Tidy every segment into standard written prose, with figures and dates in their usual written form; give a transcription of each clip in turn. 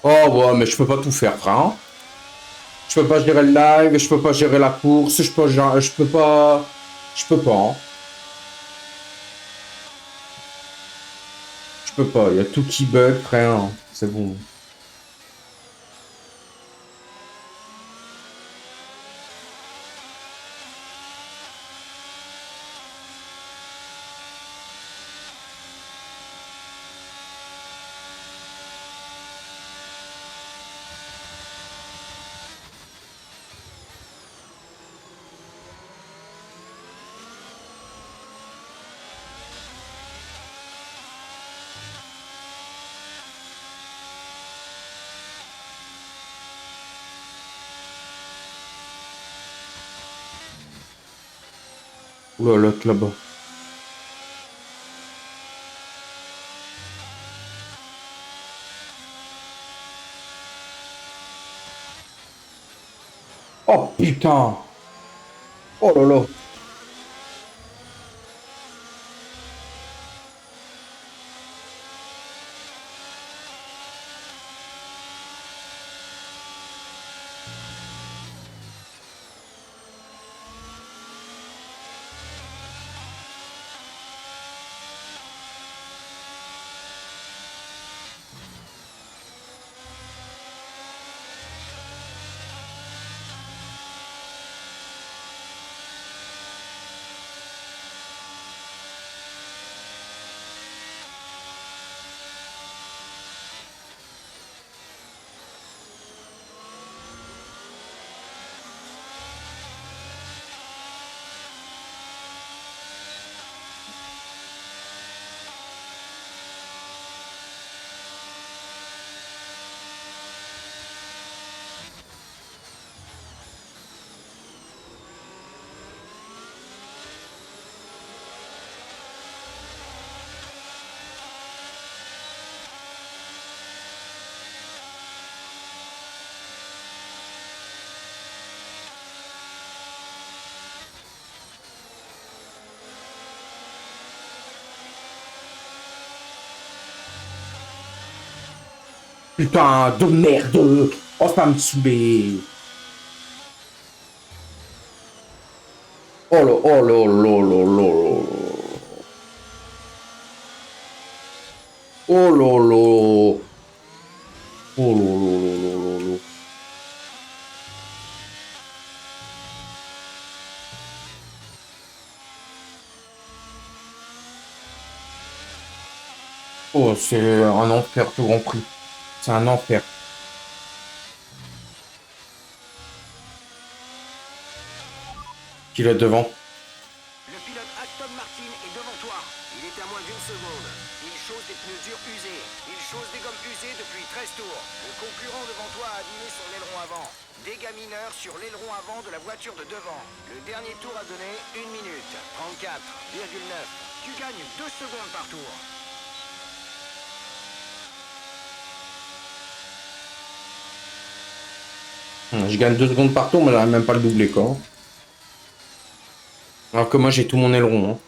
Oh, ouais, mais je peux pas tout faire, frère. Hein. Je peux pas gérer le live, je peux pas gérer la course, je peux pas... Je peux pas, hein. Je peux pas, il y a tout qui bug, frère. Hein. C'est bon. Oula, l'autre là-bas. Oh, putain. Oh là là. Putain de merde. Oh, ça me saoulait. Oh là, oh là, là, là, là, là. Oh là là. Oh là là là là là là. Oh, c'est un enfer, ce Grand Prix. C'est un enfer. Pilote devant. Le pilote Aston Martin est devant toi. Il est à moins d'une seconde. Il chausse des pneus durs usés. Il chausse des gommes usées depuis 13 tours. Le concurrent devant toi a abîmé son aileron avant. Dégâts mineurs sur l'aileron avant de la voiture de devant. Le dernier tour a donné 1 minute 34,9. Tu gagnes 2 secondes par tour. Je gagne 2 secondes par tour, mais j'arrive même pas à le doubler, quoi. Alors que moi, j'ai tout mon aileron. Hein.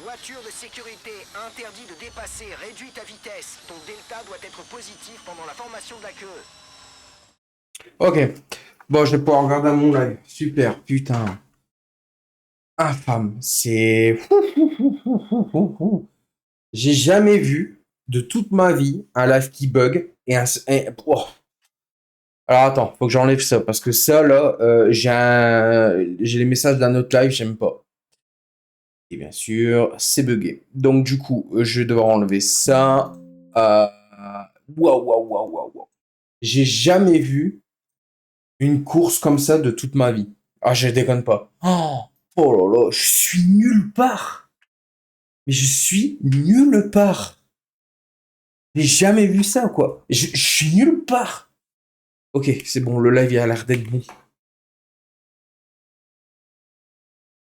Voiture de sécurité, interdit de dépasser, réduis ta vitesse. Ton delta doit être positif pendant la formation de la queue. Ok. Bon, je vais pouvoir regarder mon live. Super, putain. Infâme. C'est... J'ai jamais vu de toute ma vie un live qui bug oh. Alors attends, faut que j'enlève ça parce que ça là, j'ai les messages d'un autre live, j'aime pas. Et bien sûr, c'est buggé. Donc du coup, je vais devoir enlever ça. Euh, Waouh, waouh, waouh, waouh, waouh. J'ai jamais vu une course comme ça de toute ma vie. Ah, je déconne pas. Oh, oh là là, je suis nulle part. Mais je suis nulle part. J'ai jamais vu ça, quoi. Je suis nulle part. Ok, c'est bon, le live il a l'air d'être bon.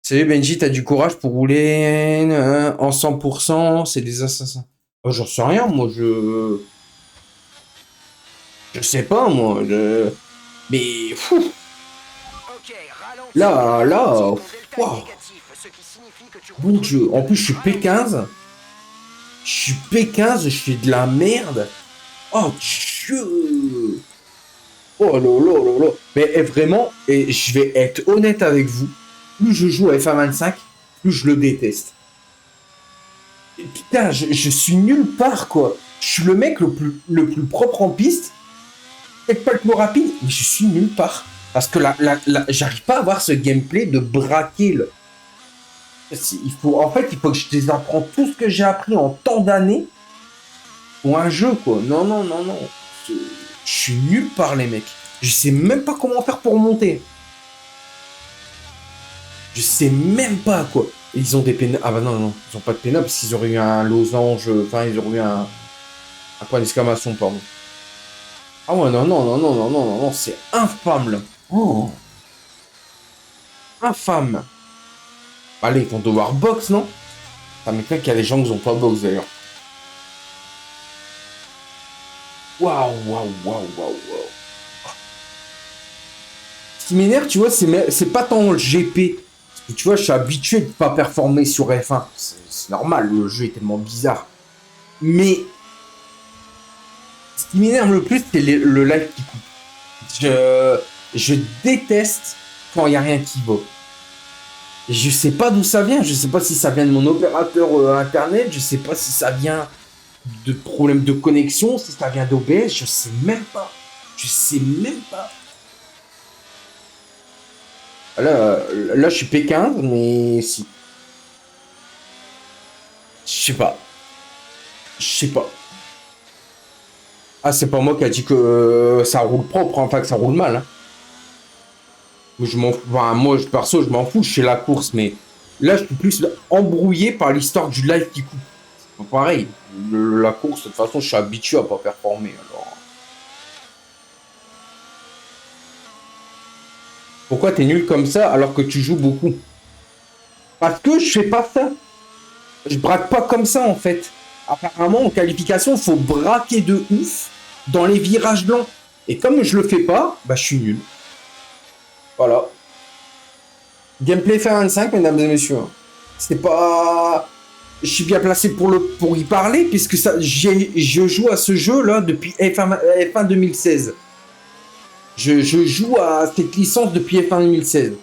Salut Benji, t'as du courage pour rouler en 100%, c'est des assassins. Oh, j'en sais rien, moi, je... Je sais pas, moi, je... Mais... Fou, Ok, ralentis. là, là... Ton delta est Waouh, négatif, ce qui signifie que tu bon retrouves Dieu. En plus, je suis ralentis. P15. Je suis P15, je fais de la merde. Oh Dieu. Oh là là là là. Mais vraiment, et je vais être honnête avec vous, plus je joue à FA25, plus je le déteste. Et putain, je suis nulle part, quoi. Je suis le mec le plus propre en piste, peut-être pas le plus rapide, mais je suis nulle part. Parce que j'arrive pas à avoir ce gameplay de braquer. En fait, il faut que je désapprends tout ce que j'ai appris en tant d'années pour un jeu, quoi. Non, non, non, non. Je suis nulle part, les mecs. Je sais même pas comment faire pour monter. Je sais même pas, quoi. Et ils ont des pénales. Ah bah non, non, ils ont pas de pénales parce qu'ils auraient eu un losange. Enfin, ils auraient eu un point d'exclamation, pardon. Ah ouais, non, non, non, non, non, non, non, non, c'est infâme, là. Oh, infâme. Allez, ils vont devoir box, non? Ça m'étonne qu'il y a des gens qui ont pas box, d'ailleurs. Waouh, waouh, waouh, waouh, waouh. Ce qui m'énerve, tu vois, c'est pas tant le GP. Parce que, tu vois, je suis habitué de pas performer sur F1. C'est normal, le jeu est tellement bizarre. Mais ce qui m'énerve le plus, c'est le live qui coupe. Je déteste quand il n'y a rien qui va. Je sais pas d'où ça vient. Je sais pas si ça vient de mon opérateur internet. Je sais pas si ça vient de problèmes de connexion. Si ça vient d'OBS. Je sais même pas. Je sais même pas. Là, je suis P15, mais si. Je sais pas. Je sais pas. Ah, c'est pas moi qui a dit que ça roule propre, enfin que ça roule mal. Hein. Je m'en fous. Enfin, moi, perso, je m'en fous, je fais la course, mais là, je suis plus embrouillé par l'histoire du live qui coupe. C'est pas pareil. La course, de toute façon, je suis habitué à pas performer. Alors. Pourquoi t'es nul comme ça alors que tu joues beaucoup? Parce que je fais pas ça. Je braque pas comme ça, en fait. Apparemment, en qualification, il faut braquer de ouf dans les virages blancs. Et comme je le fais pas, bah, je suis nul. Voilà. Gameplay F25, mesdames et messieurs. C'est pas... Je suis bien placé pour y parler, puisque je joue à ce jeu-là depuis F1 2016. Je joue à cette licence depuis F1 2016.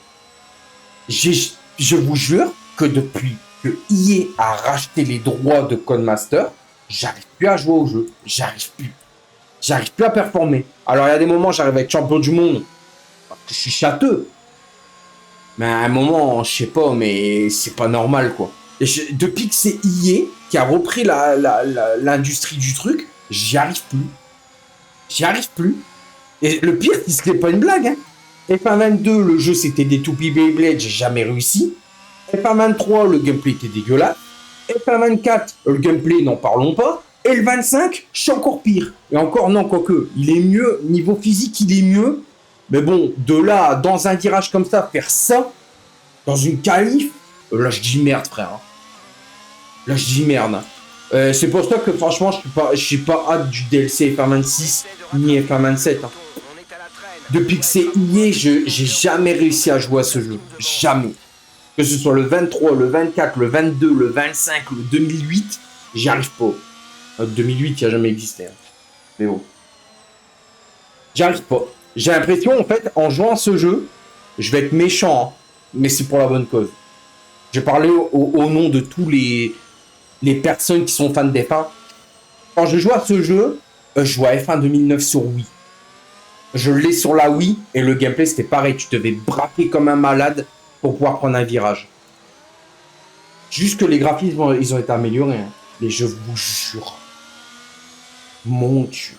Je vous jure que depuis que EA a racheté les droits de Codemaster, j'arrive plus à jouer au jeu. J'arrive plus. J'arrive plus à performer. Alors, il y a des moments, j'arrive à être champion du monde, parce que je suis châteux. Mais à un moment, je sais pas, mais c'est pas normal, quoi. Et depuis que c'est EA qui a repris l'industrie du truc, j'y arrive plus. J'y arrive plus. Et le pire, c'est que c'était pas une blague, hein. F1 22, le jeu c'était des toupies Beyblade, j'ai jamais réussi. F1 23, le gameplay était dégueulasse. F1 24, le gameplay, n'en parlons pas. Et le 25, je suis encore pire. Et encore, non, quoique, il est mieux, niveau physique, il est mieux. Mais bon, de là, dans un virage comme ça, faire ça, dans une qualif, là je dis merde, frère. Là je dis merde. C'est pour ça que franchement, je suis pas hâte du DLC F1 26 ni F1 27. Hein. Depuis que c'est EA, j'ai jamais réussi à jouer à ce jeu. Jamais. Que ce soit le 23, le 24, le 22, le 25, le 2008, j'y arrive pas. 2008, il a jamais existé. Hein. Mais bon. J'y arrive pas. J'ai l'impression, en fait, en jouant à ce jeu, je vais être méchant, hein, mais c'est pour la bonne cause. Je parlais au nom de tous les personnes qui sont fans d'F1. Quand je joue à ce jeu, je joue à F1 2009 sur Wii. Je l'ai sur la Wii et le gameplay c'était pareil. Tu devais braquer comme un malade pour pouvoir prendre un virage. Juste que les graphismes, ils ont été améliorés. Hein. Mais je vous jure. Mon Dieu.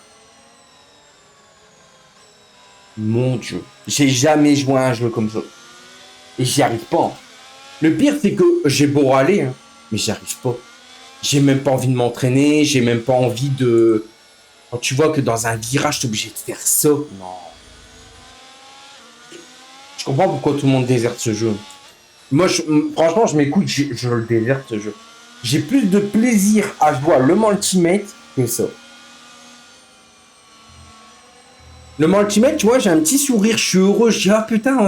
Mon Dieu. J'ai jamais joué à un jeu comme ça. Et j'y arrive pas. Hein. Le pire, c'est que j'ai beau râler, hein, mais j'y arrive pas. J'ai même pas envie de m'entraîner. J'ai même pas envie de... Quand tu vois que dans un virage, t'es obligé de faire ça. Non. Je comprends pourquoi tout le monde déserte ce jeu. Moi, franchement, je m'écoute, je le déserte ce jeu. J'ai plus de plaisir à jouer le Ultimate que ça. Le Ultimate, tu vois, j'ai un petit sourire, je suis heureux, je dis, ah putain,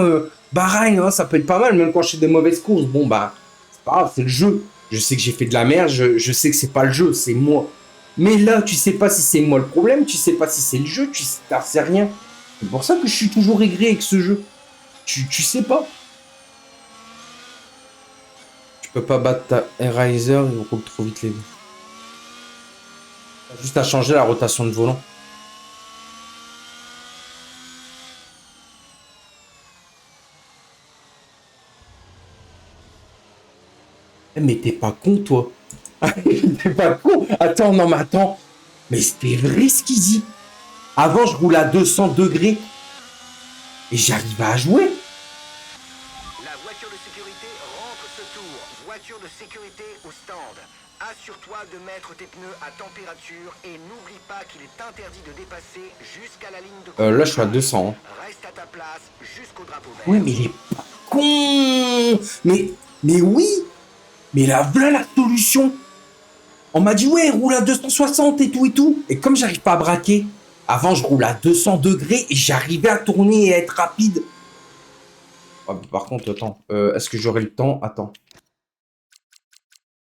Bahreïn, hein, ça peut être pas mal, même quand je fais des mauvaises courses. Bon, bah, c'est pas grave, c'est le jeu. Je sais que j'ai fait de la merde, je sais que c'est pas le jeu, c'est moi. Mais là, tu sais pas si c'est moi le problème, tu sais pas si c'est le jeu, tu sais rien. C'est pour ça que je suis toujours aigri avec ce jeu. Tu sais pas. Tu peux pas battre ta Riser, il roule trop vite les deux. T'as juste à changer la rotation de volant. Mais t'es pas con, toi. T'es pas con. Attends, non, mais attends. Mais c'est vrai ce qu'il dit. Avant, je roule à 200 degrés. Et j'arrivais à jouer. La voiture de sécurité rentre ce tour. Voiture de sécurité au stand. Assure-toi de mettre tes pneus à température et n'oublie pas qu'il est interdit de dépasser jusqu'à la ligne de... Là, je suis à 200. Hein. Reste à ta place jusqu'au drapeau vert. Oui, mais il est pas con. Mais oui. Mais là, voilà la solution. On m'a dit, ouais, roule à 260 et tout et tout. Et comme j'arrive pas à braquer, avant, je roule à 200 degrés et j'arrivais à tourner et à être rapide. Oh, par contre, attends. Est-ce que j'aurai le temps? Attends.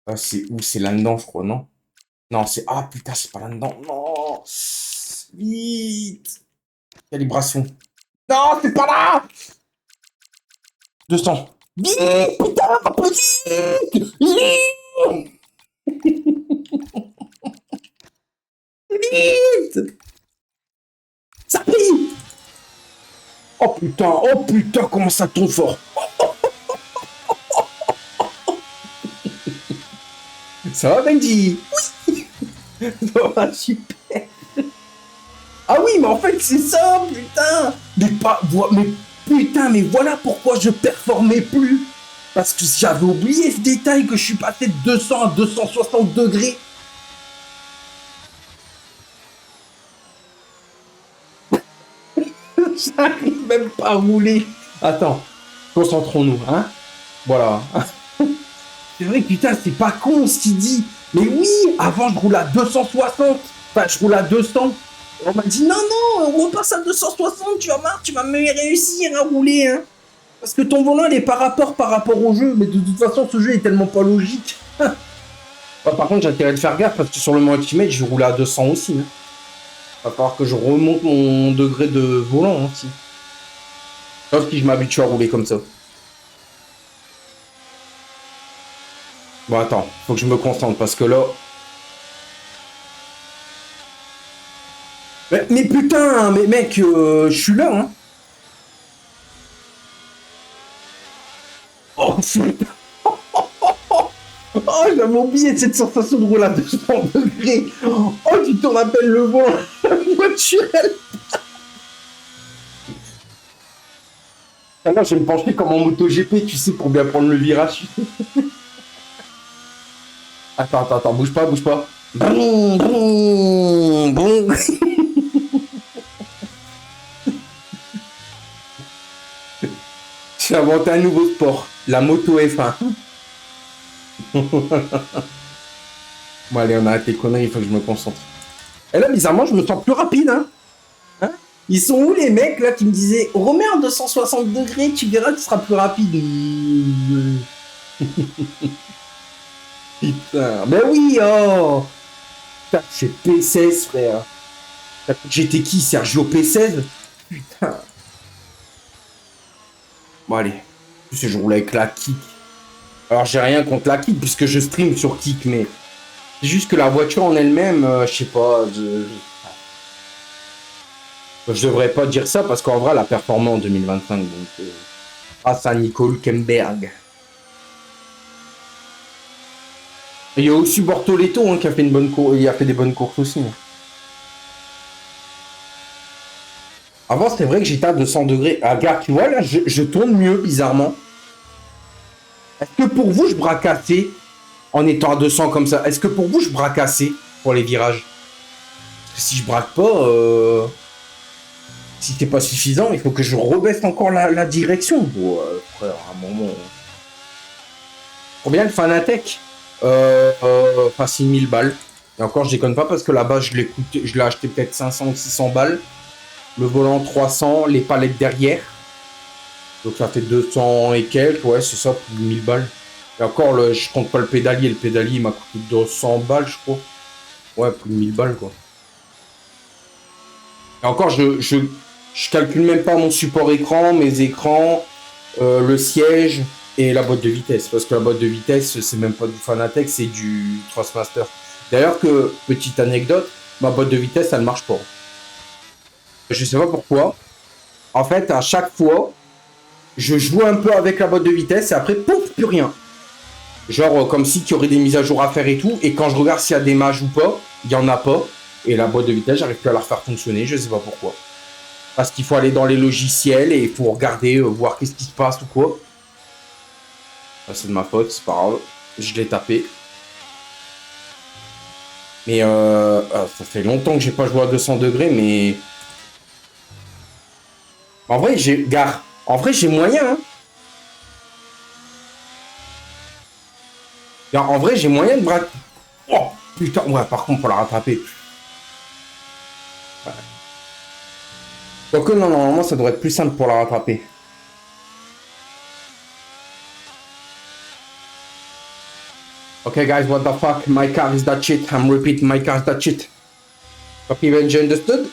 Ah, c'est où? C'est là-dedans, je crois, non? Non, c'est... Ah, putain, c'est pas là-dedans. Non. Vite. Calibration. Non, c'est pas là. 200. Vite, putain, pas possible. Vite. Ça prie. Oh putain, comment ça tombe fort. Ça va, Benji? Oui. Ça va, super. Ah oui, mais en fait, c'est ça, putain. Mais putain, mais voilà pourquoi je performais plus. Parce que j'avais oublié ce détail que je suis passé de 200 à 260 degrés. J'arrive même pas à rouler. Attends, concentrons-nous, hein. Voilà. C'est vrai, putain, c'est pas con ce qu'il dit. Mais oui, avant je roule à 260. Enfin, je roule à 200. On m'a dit non, non, on repasse à 260, tu vas voir, tu vas me réussir à rouler, hein. Parce que ton volant, il est par rapport au jeu. Mais de toute façon, ce jeu est tellement pas logique. Bah, par contre, j'ai intérêt de faire gaffe parce que sur le Ultimate, je roule à 200 aussi. Hein. Va falloir que je remonte mon degré de volant aussi. Sauf si je m'habitue à rouler comme ça. Bon, attends, faut que je me concentre parce que là... Mais putain, mais mec, je suis là, hein. Oh, putain. Oh, j'avais oublié cette sensation de rouler à 200 degrés. Oh, tu te rappelles le volant, la voiture, elle... Alors, je vais me pencher comme en MotoGP, tu sais, pour bien prendre le virage. Attends, bouge pas. Boum, boum, boum. J'ai inventé un nouveau sport, la moto F1. Bon, allez, on a arrêté les conneries, il faut que je me concentre. Et là, bizarrement, je me sens plus rapide, hein. Ils sont où les mecs là qui me disaient remets en 260 degrés, tu verras, tu seras plus rapide. Putain, mais oui, oh. Putain, c'est P16, frère. J'étais qui, Sergio P16? Putain. Bon, allez. En plus, je roule avec la kick. Alors, j'ai rien contre la kick, puisque je stream sur kick, mais... C'est juste que la voiture en elle-même, je sais pas... Je devrais pas dire ça, parce qu'en vrai, elle a performé en 2025, donc... grâce à Nico Hülkenberg. Il y a aussi Bortoletto hein, qui a fait une bonne course. Il a fait des bonnes courses aussi. Avant, c'était vrai que j'étais à 200 degrés. Ah, regarde, tu vois, là, je tourne mieux, bizarrement. Est-ce que pour vous, je braque assez en étant à 200 comme ça? Est-ce que pour vous, je braque assez pour les virages? Parce que si je braque pas, si c'est pas suffisant, il faut que je rebaisse encore la direction. Ouais, frère, à un moment. Combien le Fanatec facile 1000 balles. Et encore, je déconne pas parce que là-bas, je l'ai acheté peut-être 500 ou 600 balles. Le volant 300, les palettes derrière. Donc ça fait 200 et quelques, ouais, c'est ça, plus de 1000 balles. Et encore, je compte pas le pédalier. Le pédalier, il m'a coûté 200 balles, je crois. Ouais, plus de 1000 balles, quoi. Et encore, je calcule même pas mon support écran, mes écrans, le siège et la boîte de vitesse. Parce que la boîte de vitesse, c'est même pas du Fanatec, c'est du Thrustmaster. D'ailleurs, petite anecdote, ma boîte de vitesse, elle ne marche pas. Je sais pas pourquoi. En fait, à chaque fois, je joue un peu avec la boîte de vitesse et après, pouf, plus rien. Genre, comme si il y aurait des mises à jour à faire et tout. Et quand je regarde s'il y a des mages ou pas, il y en a pas. Et la boîte de vitesse, j'arrive plus à la refaire fonctionner, je sais pas pourquoi. Parce qu'il faut aller dans les logiciels et il faut regarder, voir qu'est-ce qui se passe ou quoi. C'est de ma faute, c'est pas grave. Je l'ai tapé. Mais ça fait longtemps que j'ai pas joué à 200 degrés, mais... En vrai, j'ai moyen, hein. En vrai, j'ai moyen de braquer. Oh, putain, ouais, par contre, pour la rattraper. Ouais. Donc, non, normalement, ça devrait être plus simple pour la rattraper. Okay, guys, what the fuck? My car is that shit. I'm repeating, my car is that shit. Copy, Benji, understood?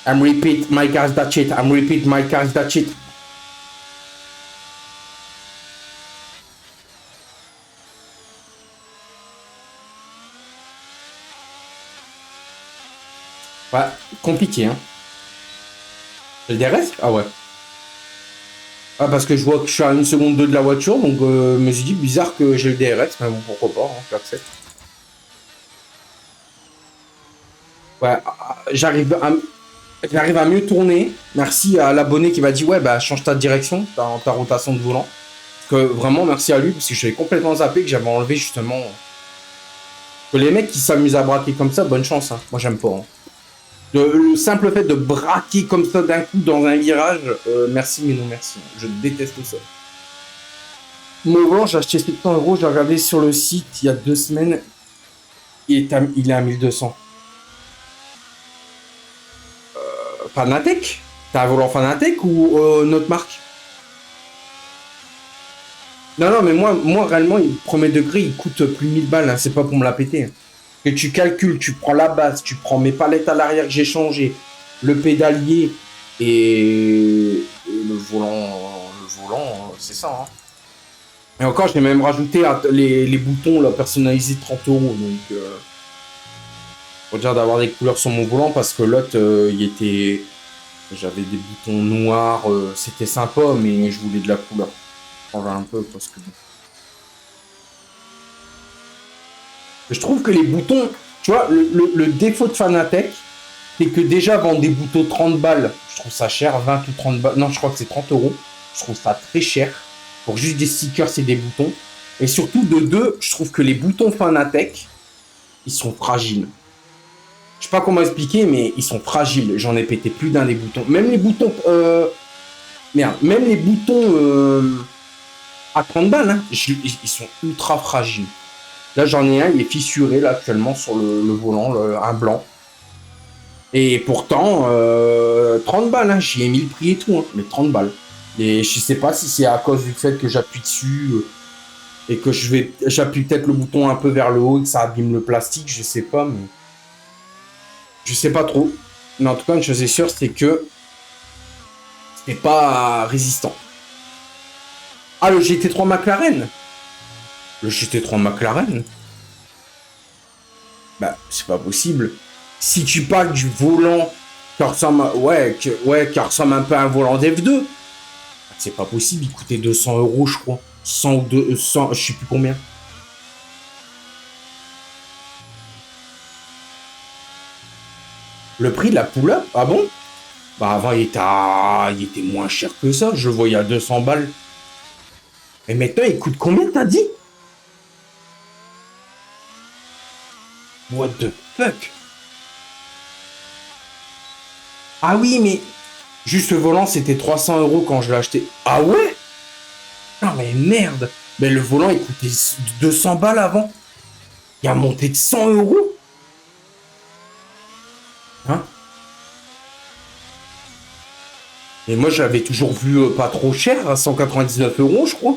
I'm repeat, my car is that shit. I'm repeat, my car is that shit. Ouais, compliqué, hein. Le DRS? Ah ouais. Ah, parce que je vois que je suis à 1 seconde 2 de la voiture, donc je me suis dit bizarre que j'ai le DRS, mais bon, pourquoi pas, hein, j'accepte. Ouais, j'arrive à mieux tourner. Merci à l'abonné qui m'a dit ouais bah change ta direction, ta rotation de volant. Parce que vraiment merci à lui parce que je suis complètement zappé que j'avais enlevé justement. Que les mecs qui s'amusent à braquer comme ça, bonne chance. Hein. Moi j'aime pas. Hein. Le simple fait de braquer comme ça d'un coup dans un virage, merci mais non merci. Je déteste ça. Mon volant j'ai acheté 700 €, j'ai regardé sur le site il y a 2 semaines. Il est à 1200. Fanatec? T'as un volant Fanatec ou notre marque? Non, non, mais moi réellement, le premier degré, il coûte plus de 1000 balles. Hein, c'est pas pour me la péter. Hein. Que tu calcules, tu prends la base, tu prends mes palettes à l'arrière que j'ai changé, le pédalier et le volant, c'est ça. Hein. Et encore, j'ai même rajouté les boutons là, personnalisés 30 €. Donc, faut dire d'avoir des couleurs sur mon volant parce que l'autre, j'avais des boutons noirs, c'était sympa, mais je voulais de la couleur. Changer un peu parce que. Je trouve que les boutons, tu vois, le défaut de Fanatec, c'est que déjà vendre des boutons 30 balles, je trouve ça cher, 20 ou 30 balles, non, je crois que c'est 30 €. Je trouve ça très cher pour juste des stickers et des boutons. Et surtout, de deux, je trouve que les boutons Fanatec, ils sont fragiles. Je sais pas comment expliquer, mais ils sont fragiles. J'en ai pété plus d'un des boutons. Même les boutons. Même les boutons à 30 balles, hein, ils sont ultra fragiles. Là, j'en ai un, il est fissuré là actuellement sur le volant, un blanc. Et pourtant, 30 balles, hein, j'y ai mis le prix et tout, hein, mais 30 balles. Et je sais pas si c'est à cause du fait que j'appuie dessus et que j'appuie peut-être le bouton un peu vers le haut et que ça abîme le plastique, je sais pas, mais. Je sais pas trop. Mais en tout cas, une chose est sûre, c'est que c'est pas résistant. Ah, le GT3 McLaren. Le GT3 McLaren. Bah, c'est pas possible. Si tu parles du volant qui ressemble, qui ressemble un peu à un volant d'F2, C'est pas possible, il coûtait 200 euros, je crois. 100 ou 200, je sais plus combien. Le prix de la pull-up? Ah bon? Bah avant, il était moins cher que ça. Je le voyais à 200 balles. Et maintenant, il coûte combien, t'as dit? What the fuck? Ah oui, mais juste le volant, c'était 300 euros quand je l'ai acheté. Ah ouais? Non, mais merde. Mais le volant, il coûtait 200 balles avant. Il a monté de 100 euros. Hein? Et moi, j'avais toujours vu pas trop cher, à 199 euros, je crois.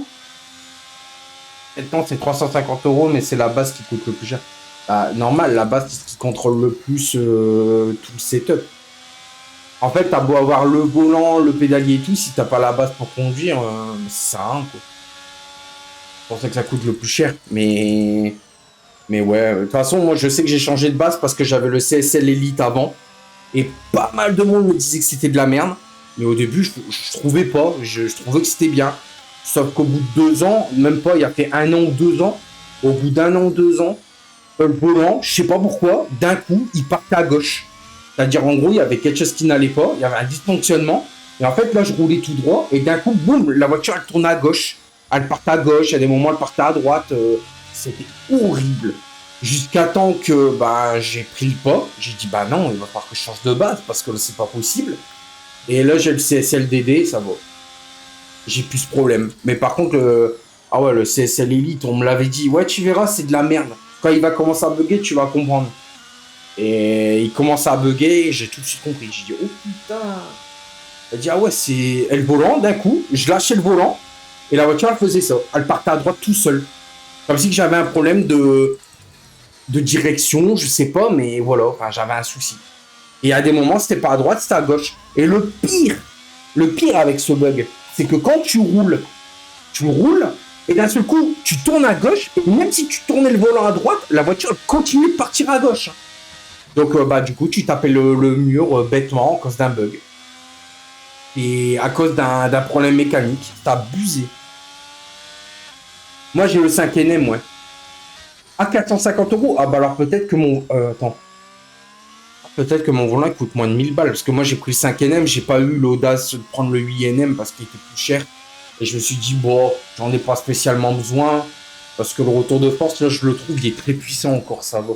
Maintenant, c'est 350 euros, mais c'est la base qui coûte le plus cher. Bah, normal, la base, c'est ce qui contrôle le plus tout le setup. En fait, t'as beau avoir le volant, le pédalier et tout, si t'as pas la base pour conduire, ça sert à rien, quoi. C'est pour ça que ça coûte le plus cher. Mais ouais, de toute façon, moi, je sais que j'ai changé de base parce que j'avais le CSL Elite avant. Et pas mal de monde me disait que c'était de la merde. Mais au début, je trouvais pas. Je trouvais que c'était bien. Sauf qu'au bout de 2 ans, même pas, il y a fait 1 an ou 2 ans. Au bout d'un an ou 2 ans, le volant, je sais pas pourquoi, d'un coup, il partait à gauche. C'est-à-dire, en gros, il y avait quelque chose qui n'allait pas. Il y avait un dysfonctionnement. Et en fait, là, je roulais tout droit. Et d'un coup, boum, la voiture, elle tournait à gauche. Elle partait à gauche. À des moments, elle partait à droite. C'était horrible. Jusqu'à temps que j'ai pris le pas. J'ai dit, bah non, il va falloir que je change de base parce que là, c'est pas possible. Et là, j'ai le CSLDD, ça va. J'ai plus ce problème. Mais par contre, ah ouais, le CSL Elite, on me l'avait dit. Ouais, tu verras, c'est de la merde. Quand il va commencer à bugger, tu vas comprendre. Et il commence à bugger, et j'ai tout de suite compris. J'ai dit, oh putain. Elle dit, ah ouais, c'est. Et le volant, d'un coup, je lâchais le volant. Et la voiture, elle faisait ça. Elle partait à droite tout seul. Comme si j'avais un problème de direction, je sais pas, mais voilà, enfin, j'avais un souci. Et à des moments, c'était pas à droite, c'était à gauche. Et le pire avec ce bug, c'est que quand tu roules, et d'un seul coup, tu tournes à gauche, et même si tu tournais le volant à droite, la voiture continue de partir à gauche. Donc, du coup, tu tapais le mur bêtement à cause d'un bug. Et à cause d'un problème mécanique, t'as abusé. Moi, j'ai le 5NM, ouais. À 450 euros. Ah bah alors peut-être que mon... attends. Peut-être que mon volant il coûte moins de 1000 balles. Parce que moi j'ai pris le 5NM, j'ai pas eu l'audace de prendre le 8NM parce qu'il était plus cher. Et je me suis dit, bon, j'en ai pas spécialement besoin. Parce que le retour de force, là, je le trouve, il est très puissant encore, ça va.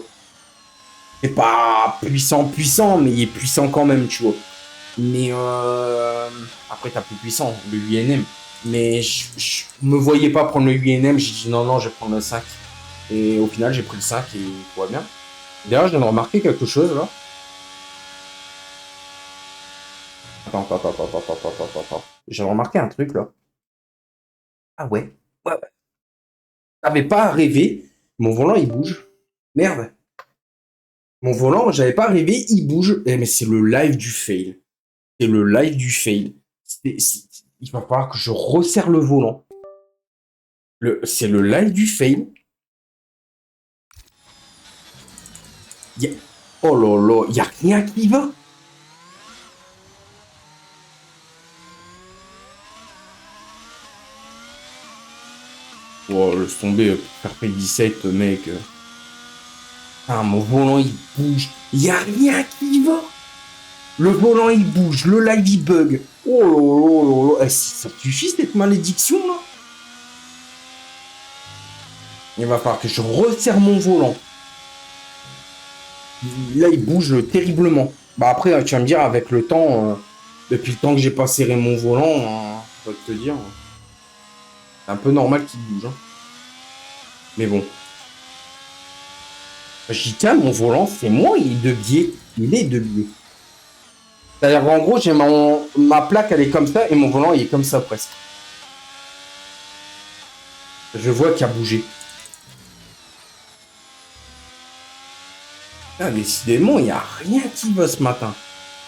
C'est pas puissant, mais il est puissant quand même, tu vois. Mais après, t'as plus puissant, le 8NM. Mais je me voyais pas prendre le 8NM, j'ai dit non, je vais prendre le 5. Et au final, j'ai pris le 5 et tout va bien. D'ailleurs, je viens de remarquer quelque chose là. Attends. J'ai remarqué un truc là. Ah ouais. Ouais. J'avais pas rêvé. Mon volant il bouge. Merde. Mon volant, j'avais pas rêvé, il bouge. Mais c'est le live du fail. C'est le live du fail. Il va falloir que je resserre le volant. C'est le live du fail. Oh là là, il n'y a rien qui va. Oh, laisse tomber, faire P17, mec. Ah, mon volant, il bouge. Il n'y a rien qui va. Le volant, il bouge. Le live, il bug. Oh là là là. Ça suffit, cette malédiction, là. Il va falloir que je resserre mon volant. Là, il bouge terriblement. Bah après, tu vas me dire, avec le temps, depuis le temps que j'ai pas serré mon volant, je vais te dire, c'est un peu normal qu'il bouge. Hein. Mais bon. Je dis, tiens, mon volant, c'est moi, il est de biais. Il est de biais. C'est-à-dire qu'en gros, j'ai ma plaque, elle est comme ça, et mon volant, il est comme ça, presque. Je vois qu'il a bougé. Ah, décidément, il n'y a rien qui va ce matin.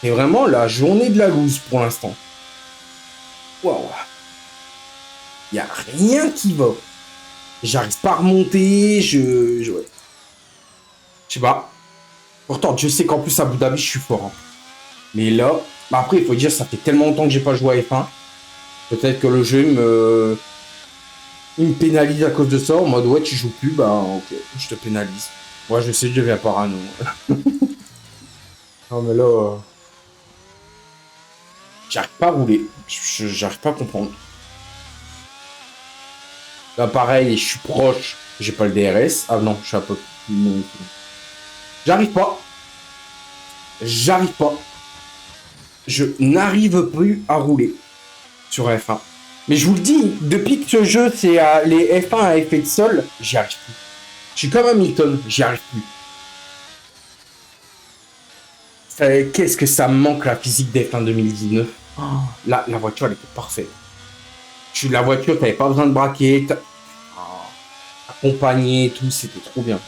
C'est vraiment la journée de la loose pour l'instant. Waouh. Il n'y a rien qui va. J'arrive pas à remonter, je sais pas. Pourtant, je sais qu'en plus, à Abu Dhabi, je suis fort. Hein. Mais là, après, il faut dire, ça fait tellement longtemps que j'ai pas joué à F1. Peut-être que le jeu il me pénalise à cause de ça, en mode ouais tu joues plus, bah ok, je te pénalise. Moi je sais que je deviens parano. Non mais là, j'arrive pas à rouler. J'arrive pas à comprendre. Là pareil, je suis proche, j'ai pas le DRS. Ah non, je suis un peu plus... J'arrive pas. J'arrive pas. Je n'arrive plus à rouler sur F1. Mais je vous le dis, depuis que ce jeu, c'est les F1 à effet de sol, j'y arrive plus. Je suis comme Hamilton, j'y arrive plus. Qu'est-ce que ça me manque la physique des F1 2019. Oh, la voiture, elle était parfaite. La voiture, t'avais pas besoin de braquer, accompagné et tout, c'était trop bien.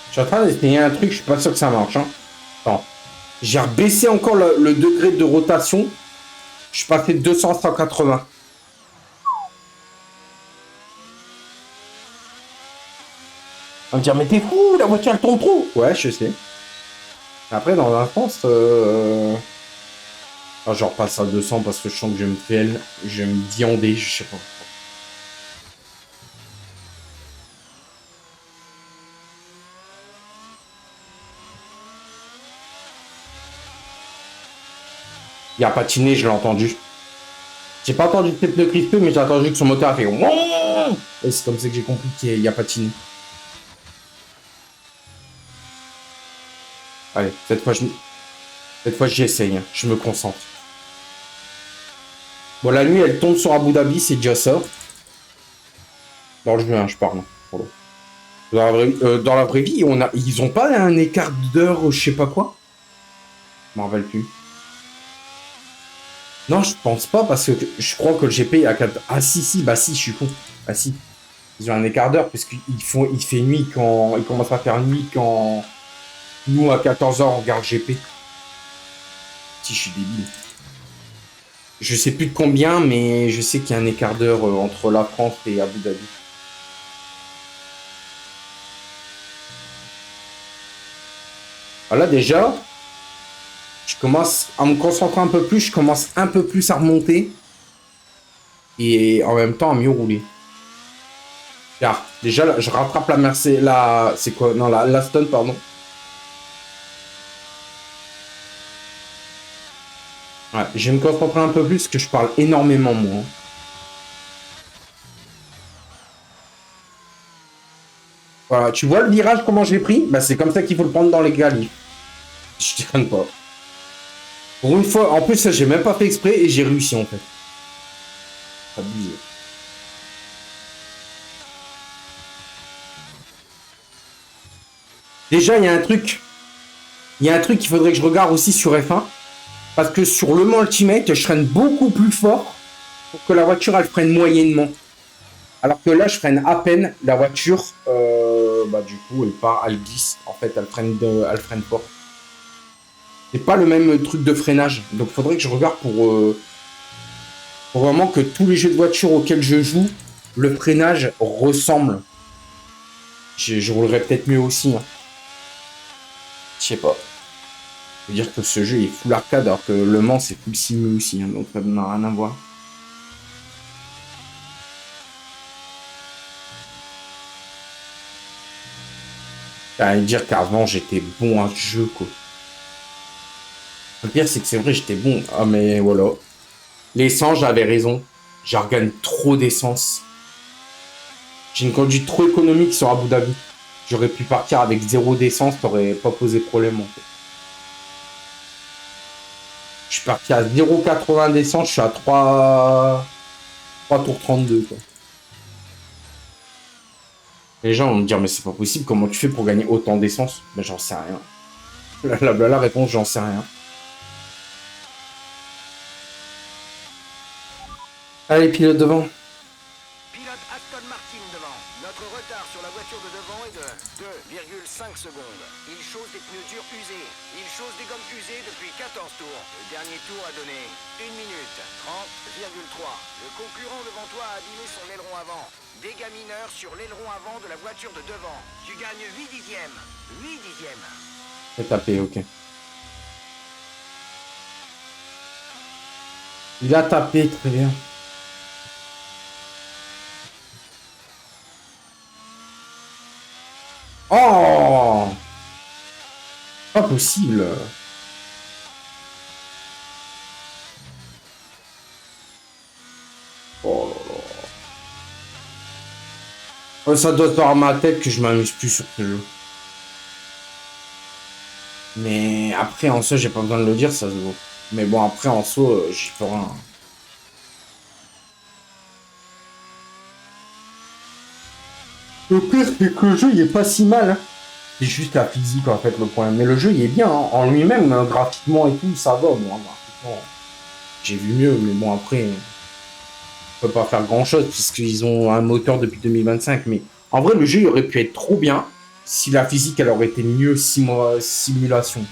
Je suis en train d'essayer un truc, je suis pas sûr que ça marche. Hein. Attends. J'ai rebaissé encore le degré de rotation. Je suis passé de 200 à 180. On va me dire, mais t'es fou, la voiture elle tourne trop. Ouais, je sais. Après, dans un sens, ah, je repasse à 200 parce que je sens que je vais me viander, je sais pas. Il a patiné, je l'ai entendu. J'ai pas entendu ses pneus crispés, mais j'ai entendu que son moteur a fait. Et c'est comme ça que j'ai compris qu'il a patiné. Allez, cette fois j'essaye, hein. Je me concentre. Bon, la nuit, elle tombe sur Abu Dhabi, c'est déjà ça. Dans le jeu, hein, je parle. Pardon. Dans la vraie vie, ils ont pas un écart d'heure, je sais pas quoi. Je m'en rappelle plus. Non, je pense pas, parce que je crois que le GP a 4... Ah si, bah si, je suis con. Ah si. Ils ont un écart d'heure, parce il fait nuit quand... Il commence à faire nuit quand... Nous, à 14 h on regarde GP. Si, je suis débile. Je sais plus de combien, mais je sais qu'il y a un écart d'heure entre la France et Abu Dhabi. Voilà, déjà, je commence à me concentrer un peu plus, je commence un peu plus à remonter. Et en même temps à mieux rouler. Car, déjà, là, je rattrape la Mercedes, c'est quoi? Non, la Stone, pardon. Ouais, je vais me concentrer un peu plus, parce que je parle énormément, moi. Voilà, tu vois le virage, comment je l'ai pris? Bah, c'est comme ça qu'il faut le prendre dans les galets. Je déconne pas. Pour une fois, en plus, ça, j'ai même pas fait exprès, et j'ai réussi, en fait. Abusé. Déjà, il y a un truc. Il y a un truc qu'il faudrait que je regarde aussi sur F1. Parce que sur Le Mans Ultimate, je freine beaucoup plus fort pour que la voiture, elle freine moyennement. Alors que là, je freine à peine. La voiture, bah, du coup, elle part, elle glisse. En fait, elle freine fort. C'est pas le même truc de freinage. Donc, il faudrait que je regarde pour vraiment que tous les jeux de voiture auxquels je joue, le freinage ressemble. Je roulerais peut-être mieux aussi. Hein. Je sais pas. Je veux dire que ce jeu est full arcade alors que Le Mans c'est full simu aussi, hein, donc ça n'a rien à voir. À dire qu'avant j'étais bon à ce jeu quoi. Le pire c'est que c'est vrai j'étais bon. Ah mais voilà. L'essence j'avais raison. Je regagne trop d'essence. J'ai une conduite trop économique sur Abu Dhabi. J'aurais pu partir avec zéro d'essence, ça aurait pas posé problème en fait. Je suis parti à 0,80 d'essence, je suis à 3 tours 32 quoi. Les gens vont me dire mais c'est pas possible, comment tu fais pour gagner autant d'essence? Ben j'en sais rien. La réponse j'en sais rien. Allez pilote devant. Pilote Aston Martin devant. Notre retard sur la voiture de devant est de 1,5 secondes. Il chose des pneus durs usés. Il chose des gommes usées depuis 14 tours. Le dernier tour a donné 1 minute 30,3. Le concurrent devant toi a abîmé son aileron avant. Dégâts mineurs sur l'aileron avant de la voiture de devant. Tu gagnes 8 dixièmes. 8 dixièmes. C'est tapé, ok. Il a tapé, très bien. Oh! Pas possible. Oh là là. Oh, ça doit être dans ma tête que je m'amuse plus sur ce jeu. Mais après, en soi, j'ai pas besoin de le dire, ça se vaut. Mais bon, après, en soi, j'y peux rien. Le pire, c'est que le jeu, il est pas si mal. Hein. C'est juste la physique, en fait, le problème. Mais le jeu, il est bien. Hein. En lui-même, hein, graphiquement et tout, ça va. Bon, graphiquement, j'ai vu mieux. Mais bon, après, on peut pas faire grand-chose puisqu'ils ont un moteur depuis 2025. Mais en vrai, le jeu, il aurait pu être trop bien si la physique, elle aurait été mieux simulation.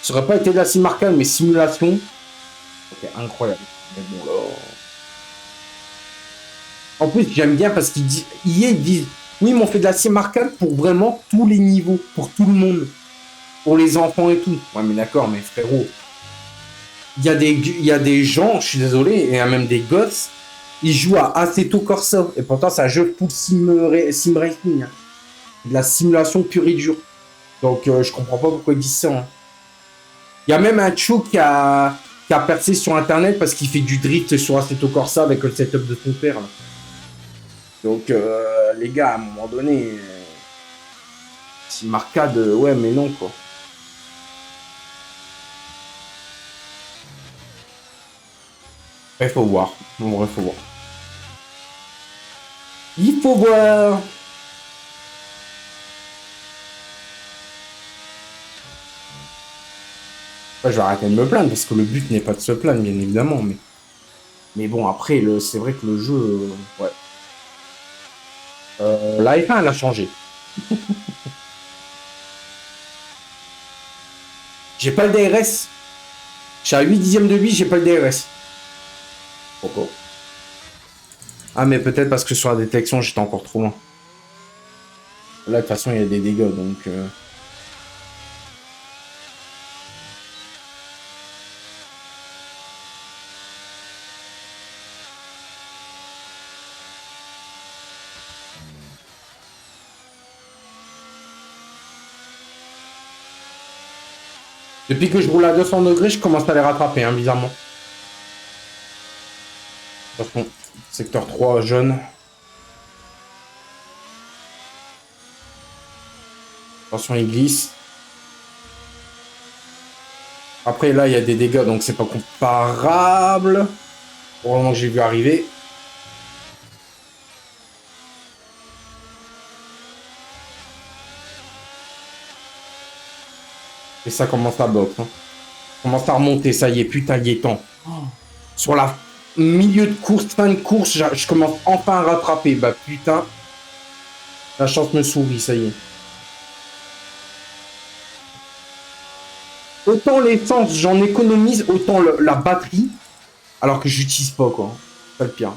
Ça aurait pas été de la sim arcade, mais simulation, c'était incroyable. Mais bon, là... En plus, j'aime bien parce qu'ils disent, ils disent, oui, mais on fait de la sim arcade pour vraiment tous les niveaux, pour tout le monde, pour les enfants et tout. Ouais, mais d'accord, mais frérot, il y a des gens, je suis désolé, et il y a même des gosses, ils jouent à Assetto Corsa, et pourtant ça joue full sim racing, hein. De la simulation pure et dure. Donc, je comprends pas pourquoi ils disent ça. Hein. Il y a même un chou qui a percé sur internet parce qu'il fait du drift sur Assetto Corsa avec le setup de son père. Là. Donc, les gars, à un moment donné, sim arcade, ouais, mais non, quoi. Il faut voir. En vrai, faut voir. Il faut voir. Je vais arrêter de me plaindre parce que le but n'est pas de se plaindre, bien évidemment. Mais bon, après, c'est vrai que le jeu. Ouais. La F1, elle a changé. J'ai pas le DRS. Je suis à 8 dixièmes de vie, j'ai pas le DRS. Pourquoi? Ah, mais peut-être parce que sur la détection, j'étais encore trop loin. Là, de toute façon, il y a des dégâts, donc... Depuis que je roule à 200 degrés, je commence à les rattraper, hein, bizarrement. Attention, secteur 3, jaune. Attention, il glisse. Après, là, il y a des dégâts, donc c'est pas comparable. Pour le moment que j'ai vu arriver. Et ça commence à bloquer. Hein. Commence à remonter, ça y est, putain, il est temps. Sur la milieu de course, fin de course, je commence enfin à rattraper. Bah putain, la chance me sourit, ça y est. Autant l'essence, j'en économise, autant la batterie, alors que j'utilise pas, quoi. C'est le pire.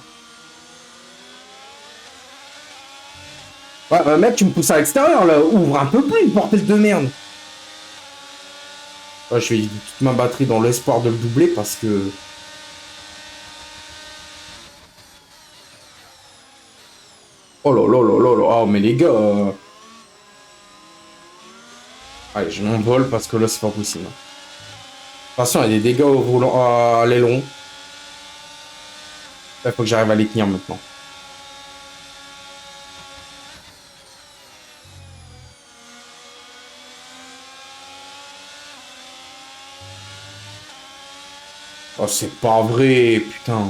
Ouais, bah mec, tu me pousses à l'extérieur, là. Ouvre un peu plus, bordel de merde. Ouais, je vais utiliser toute ma batterie dans l'espoir de le doubler parce que... Oh là là là là là. Oh, mais les gars... Allez, je m'envole parce que là, c'est pas possible. De toute façon, il y a des dégâts au volant, à l'aileron. Là, il faut que j'arrive à les tenir maintenant. Oh, c'est pas vrai, putain.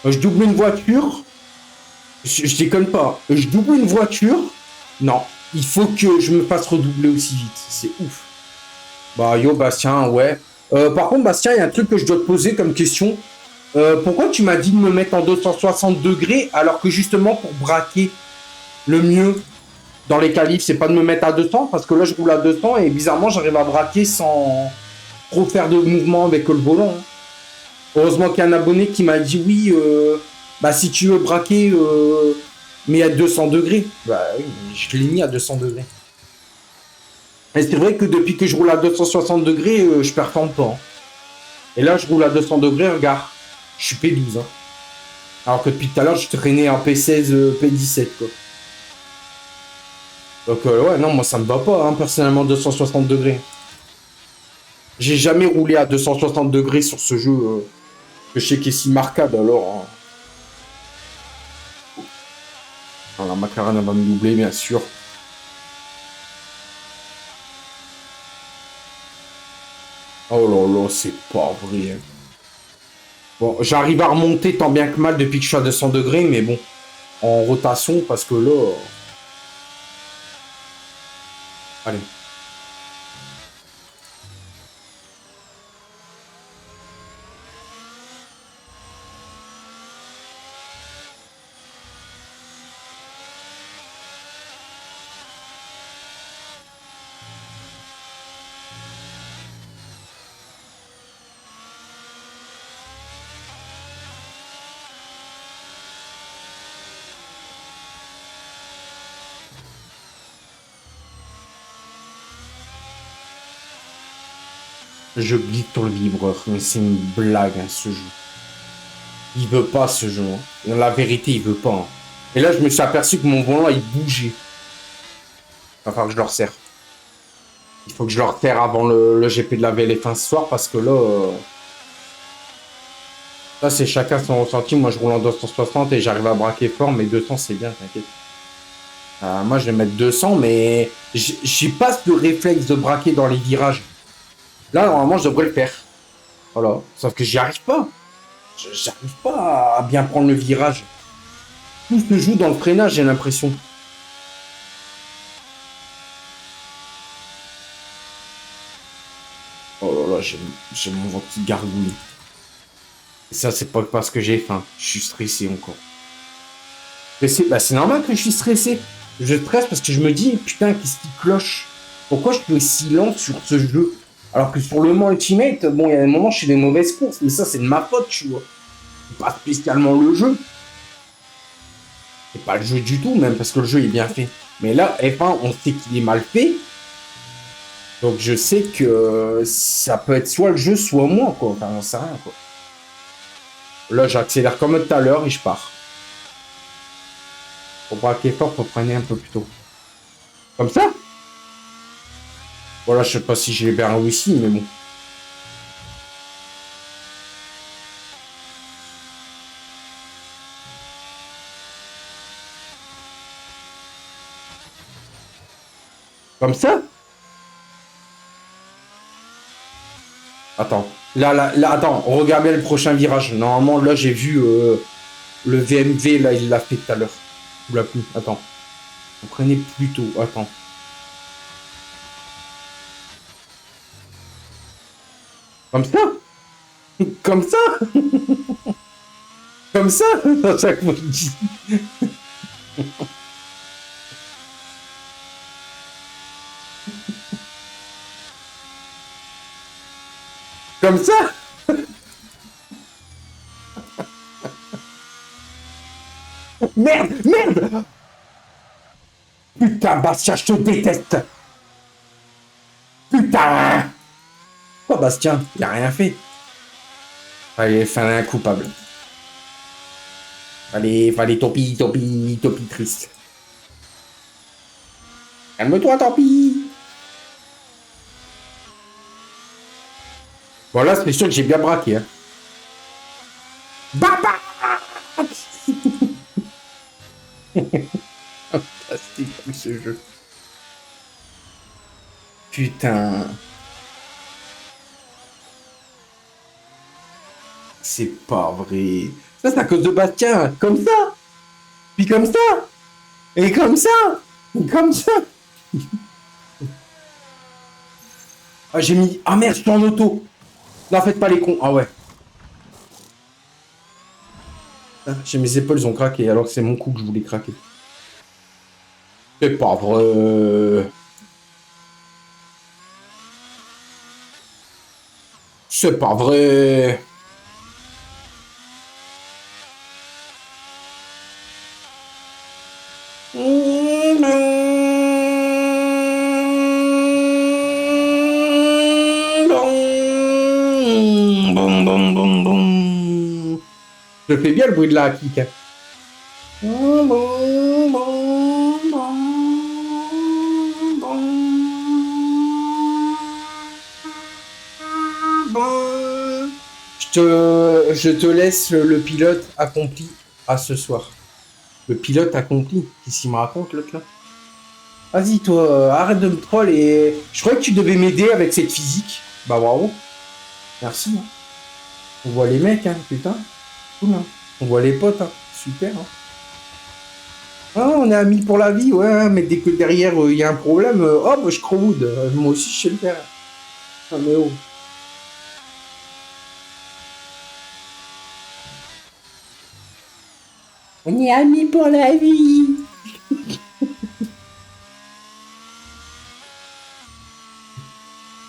Je double une voiture. Je déconne pas. Je double une voiture. Non. Il faut que je me fasse redoubler aussi vite. C'est ouf. Bah, yo, Bastien, ouais. Par contre, Bastien, il y a un truc que je dois te poser comme question. Pourquoi tu m'as dit de me mettre en 260 degrés alors que justement pour braquer le mieux dans les qualifs, c'est pas de me mettre à 200 parce que là je roule à 200 et bizarrement j'arrive à braquer sans trop faire de mouvement avec le volant. Hein. Heureusement qu'il y a un abonné qui m'a dit oui, bah si tu veux braquer, mais à 200 degrés. Bah oui, je l'ai mis à 200 degrés. Et c'est vrai que depuis que je roule à 260 degrés, je performe pas. Hein. Et là je roule à 200 degrés, regarde, je suis P12. Hein. Alors que depuis tout à l'heure je traînais en P16, P17 quoi. Donc ouais, non, moi ça me va pas, hein, personnellement, 260 degrés. J'ai jamais roulé à 260 degrés sur ce jeu que je sais qu'il est si marquable, alors... Hein. Alors, la McLaren elle va me doubler, bien sûr. Oh là là, c'est pas vrai. Hein. Bon, j'arrive à remonter tant bien que mal depuis que je suis à 200 degrés, mais bon, en rotation, parce que là... Allez. Je glisse sur le vibreur, mais c'est une blague, hein, ce jeu. Il veut pas, ce jeu. Hein. La vérité, il veut pas. Hein. Et là, je me suis aperçu que mon volant, il bougeait. Il va falloir que je le resserre. Il faut que je le resserre avant le GP de la VLF1 ce soir, parce que là... Ça, c'est chacun son ressenti. Moi, je roule en 260 et j'arrive à braquer fort, mais 200, c'est bien, t'inquiète. Moi, je vais mettre 200, mais j'ai pas ce réflexe de braquer dans les virages. Là, normalement, je devrais le faire. Voilà. Sauf que j'y arrive pas. J'arrive pas à bien prendre le virage. Tout se joue dans le freinage, j'ai l'impression. Oh là là, j'ai mon ventre qui gargouille. Et ça, c'est pas parce que j'ai faim. Je suis stressé encore. Stressé, bah c'est normal que je suis stressé. Je stresse parce que je me dis, putain, qu'est-ce qui cloche? Pourquoi je suis si lent sur ce jeu? Alors que sur le Mans Ultimate, bon, il y a des moments, je fais des mauvaises courses, mais ça, c'est de ma faute, tu vois. C'est pas spécialement le jeu. C'est pas le jeu du tout, même, parce que le jeu est bien fait. Mais là, F1, on sait qu'il est mal fait. Donc, je sais que ça peut être soit le jeu, soit moi, quoi. Enfin, on sait rien, quoi. Là, j'accélère comme tout à l'heure et je pars. Pour braquer fort, faut freiner un peu plus tôt. Comme ça? Voilà, je sais pas si j'ai bien réussi, mais bon. Comme ça? Attends. Là, attends, on regarde bien le prochain virage. Normalement, là, j'ai vu le VMV, là, il l'a fait tout à l'heure. Ou l'a plus. Attends. On prenait plus tôt. Attends. Comme ça? Comme ça? Comme ça? C'est ça que moi je dis. Comme ça? Merde! Merde! Putain, Bastien, je te déteste! Putain! Oh, Bastien, il a rien fait. Allez, fin un coupable. Allez, topi, topi, topi triste. Calme-toi, topi! Bon, là, c'est sûr que j'ai bien braqué. Hein. Baba! Fantastique, ce jeu. Putain. C'est pas vrai. Ça, c'est à cause de Bastien. Comme ça. Puis comme ça. Et comme ça. Et comme ça. Ah, j'ai mis... Ah merde, je suis en auto. Non, faites pas les cons. Ah ouais. J'ai mes épaules, ils ont craqué, alors que c'est mon cou que je voulais craquer. C'est pas vrai. C'est pas vrai. Je fais bien le bruit de la kick. Je te laisse le pilote accompli à ce soir. Le pilote accompli. Qu'est-ce qu'il me raconte, l'autre là? Vas-y, toi, arrête de me troll et. Je croyais que tu devais m'aider avec cette physique. Bah, bravo. Merci. Hein. On voit les mecs, hein, putain. Cool, hein. On voit les potes, hein. Super, hein. Ah, on est amis pour la vie, ouais, mais dès que derrière il y a un problème, hop, je crowd. Moi aussi, je sais le faire. Ah, mais oh. On est amis pour la vie.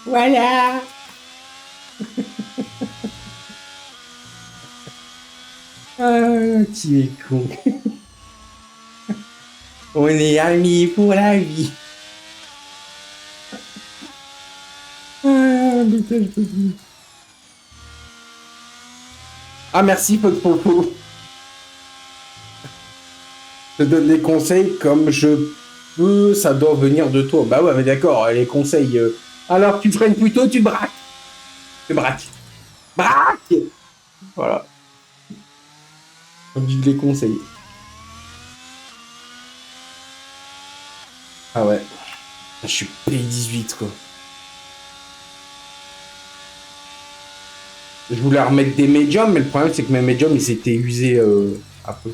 Voilà. Ah, tu es con. On est amis pour la vie. Ah, putain, je peux plus. Ah, merci, Popo. Je te donne des conseils comme je peux, ça doit venir de toi. Bah ouais, mais d'accord, les conseils. Alors, tu freines plutôt, tu braques. Tu braques. Braque. Voilà, comme je les conseils. Ah ouais, je suis P18, quoi. Je voulais remettre des médiums, mais le problème, c'est que mes médiums, ils étaient usés un peu.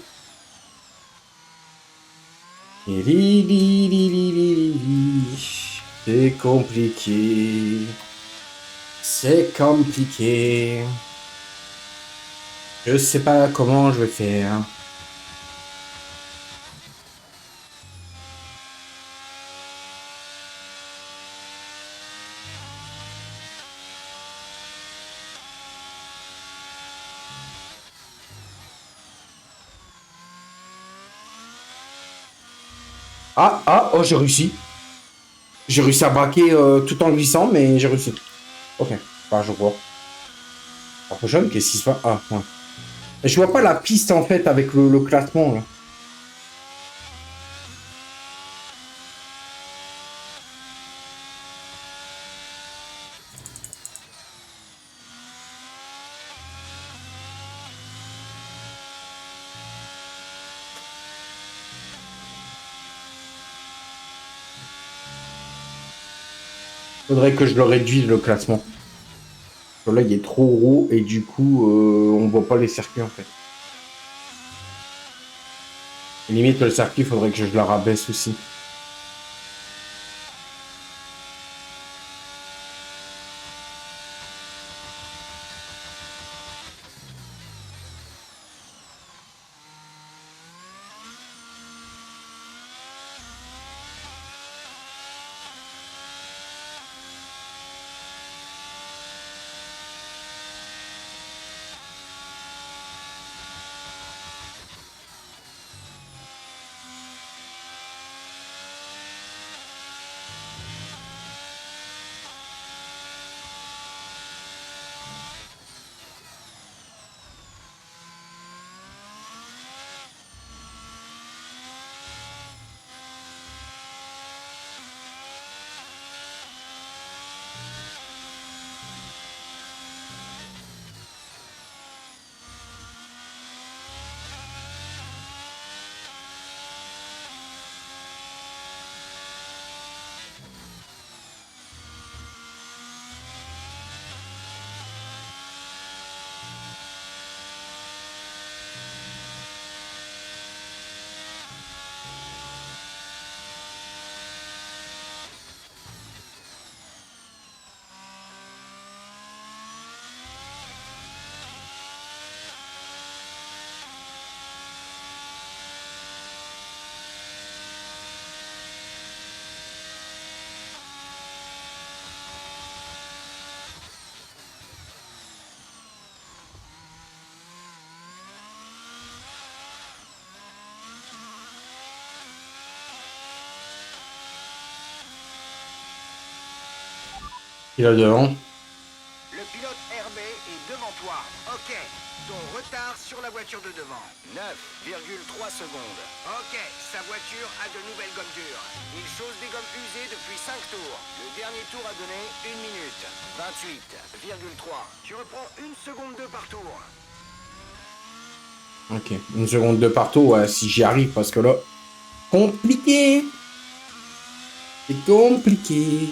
C'est compliqué. C'est compliqué. Je sais pas comment je vais faire. Oh, j'ai réussi. J'ai réussi à braquer tout en glissant, mais j'ai réussi. Ok, bah, je vois. La prochaine, qu'est-ce qui se passe? Ah, ouais. Je vois pas la piste, en fait, avec le classement, là. Faudrait que je le réduise, le classement. Là, il est trop haut, et du coup, on voit pas les circuits, en fait. Et limite, le circuit, faudrait que je le rabaisse aussi. Il est devant. Le pilote RB est devant toi. Ok. Ton retard sur la voiture de devant. 9,3 secondes. Ok. Sa voiture a de nouvelles gommes dures. Il chose des gommes usées depuis 5 tours. Le dernier tour a donné 1 minute. 28,3. Tu reprends 1 seconde 2 par tour. Ok. 1 seconde de partout, ouais, si j'y arrive, parce que là... Compliqué. C'est compliqué.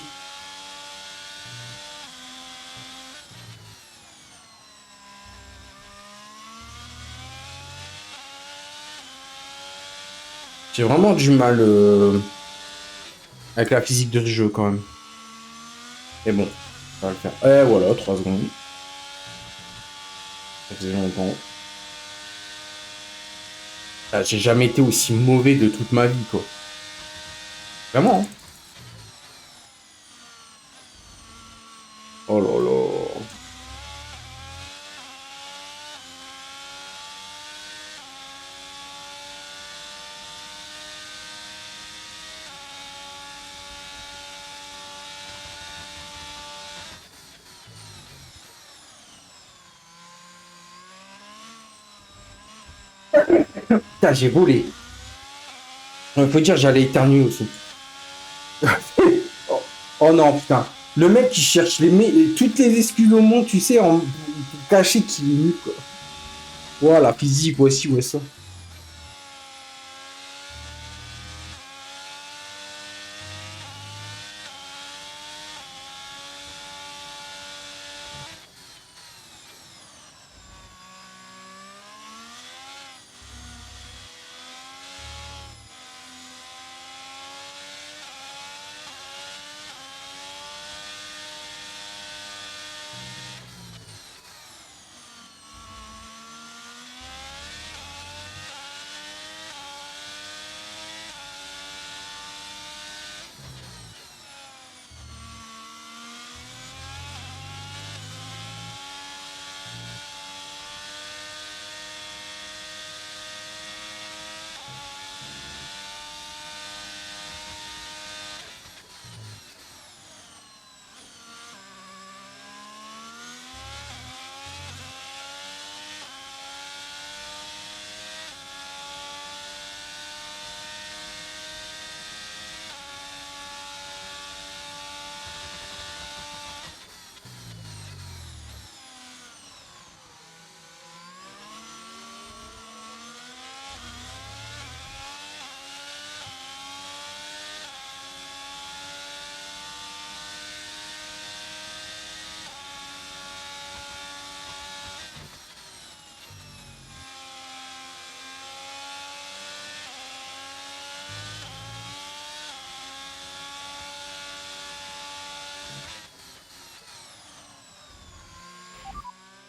J'ai vraiment du mal avec la physique de ce jeu, quand même. Mais bon, ça va le faire. Eh, voilà, 3 secondes. Ça faisait longtemps. Ah, j'ai jamais été aussi mauvais de toute ma vie, quoi. Vraiment, hein. Oh là là. Putain, j'ai volé. Il faut dire, j'allais éternuer aussi. Oh, oh non, putain. Le mec qui cherche toutes les excuses au monde, tu sais, pour cacher qu'il est nul, quoi. Voilà, physique, voici, ouais, ça.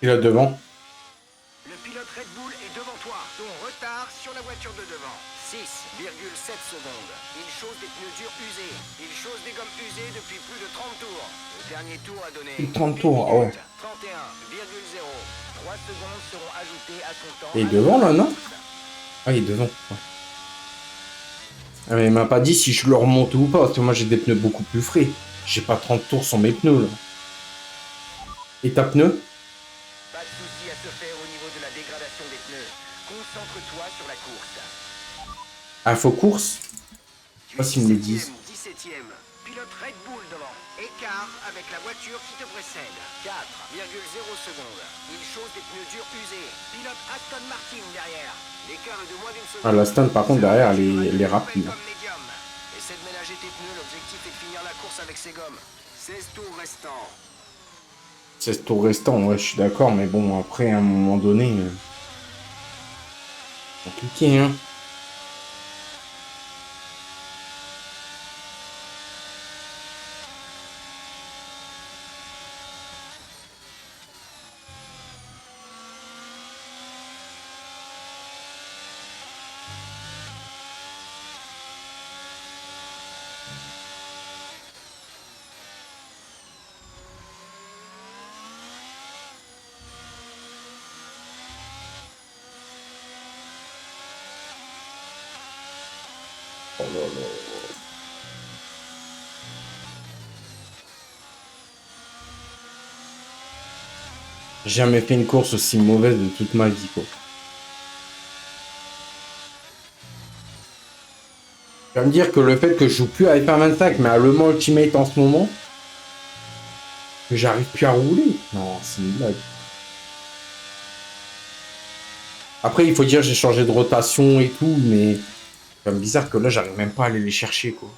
Il est devant. Le pilote Red Bull est devant toi. Ton retard sur la voiture de devant. 6,7 secondes. Il chose des pneus durs usés. Il chose des gommes usées depuis plus de 30 tours. Le dernier tour a donné Plus de 30 1 tours, ah ouais. minute 31,0. 3 secondes seront ajoutées à son temps. Il est devant, là, non? Ah, il est devant. Ouais. Ah, mais il m'a pas dit si je le remonte ou pas, parce que moi, j'ai des pneus beaucoup plus frais. J'ai pas 30 tours sur mes pneus, là. Et ta pneu? Pas de souci à se faire au niveau de la dégradation des pneus. Concentre-toi sur la course. Info course? Je sais Tu pas es s'ils me le 17e, disent. 17e. Pilote Red Bull devant. Écart avec la voiture qui te précède. 4,0 secondes. Il chose des pneus durs usés. Pilote Aston Martin derrière. L'écart est de moins d'une Ah, seconde. la Stone, par contre, Sa derrière, voiture a de elle est nouvelles rapide. gommes médium. Essaie de ménager tes pneus. L'objectif est de finir la course avec ces gommes. 16 tours restants. C'est ce tour restant, ouais, je suis d'accord, mais bon, après, à un moment donné, compliqué, hein. Oh là là. J'ai jamais fait une course aussi mauvaise de toute ma vie, quoi. Tu vas me dire que le fait que je joue plus à F1 25, mais à Le Mans Ultimate en ce moment, que j'arrive plus à rouler. Non, c'est une blague. Après, il faut dire, j'ai changé de rotation et tout, mais c'est quand même bizarre que là, j'arrive même pas à aller les chercher, quoi.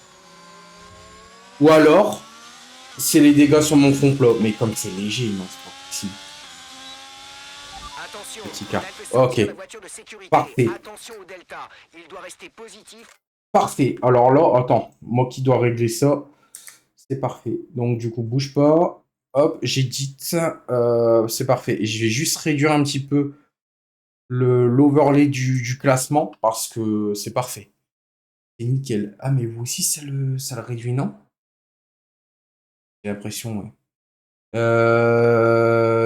Ou alors, c'est les dégâts sur mon fond plat. Mais comme c'est léger, non, c'est pas possible. Attention, Petit car. Red fait Ok, sortir la voiture de sécurité. parfait. Attention au delta. Il doit rester positif. Parfait. Alors là, attends, moi qui dois régler ça, c'est parfait. Donc du coup, bouge pas. Hop, j'édite. C'est parfait. Et je vais juste réduire un petit peu l'overlay du classement parce que c'est parfait. C'est nickel. Ah, mais vous aussi, ça le réduit, non? J'ai l'impression, ouais.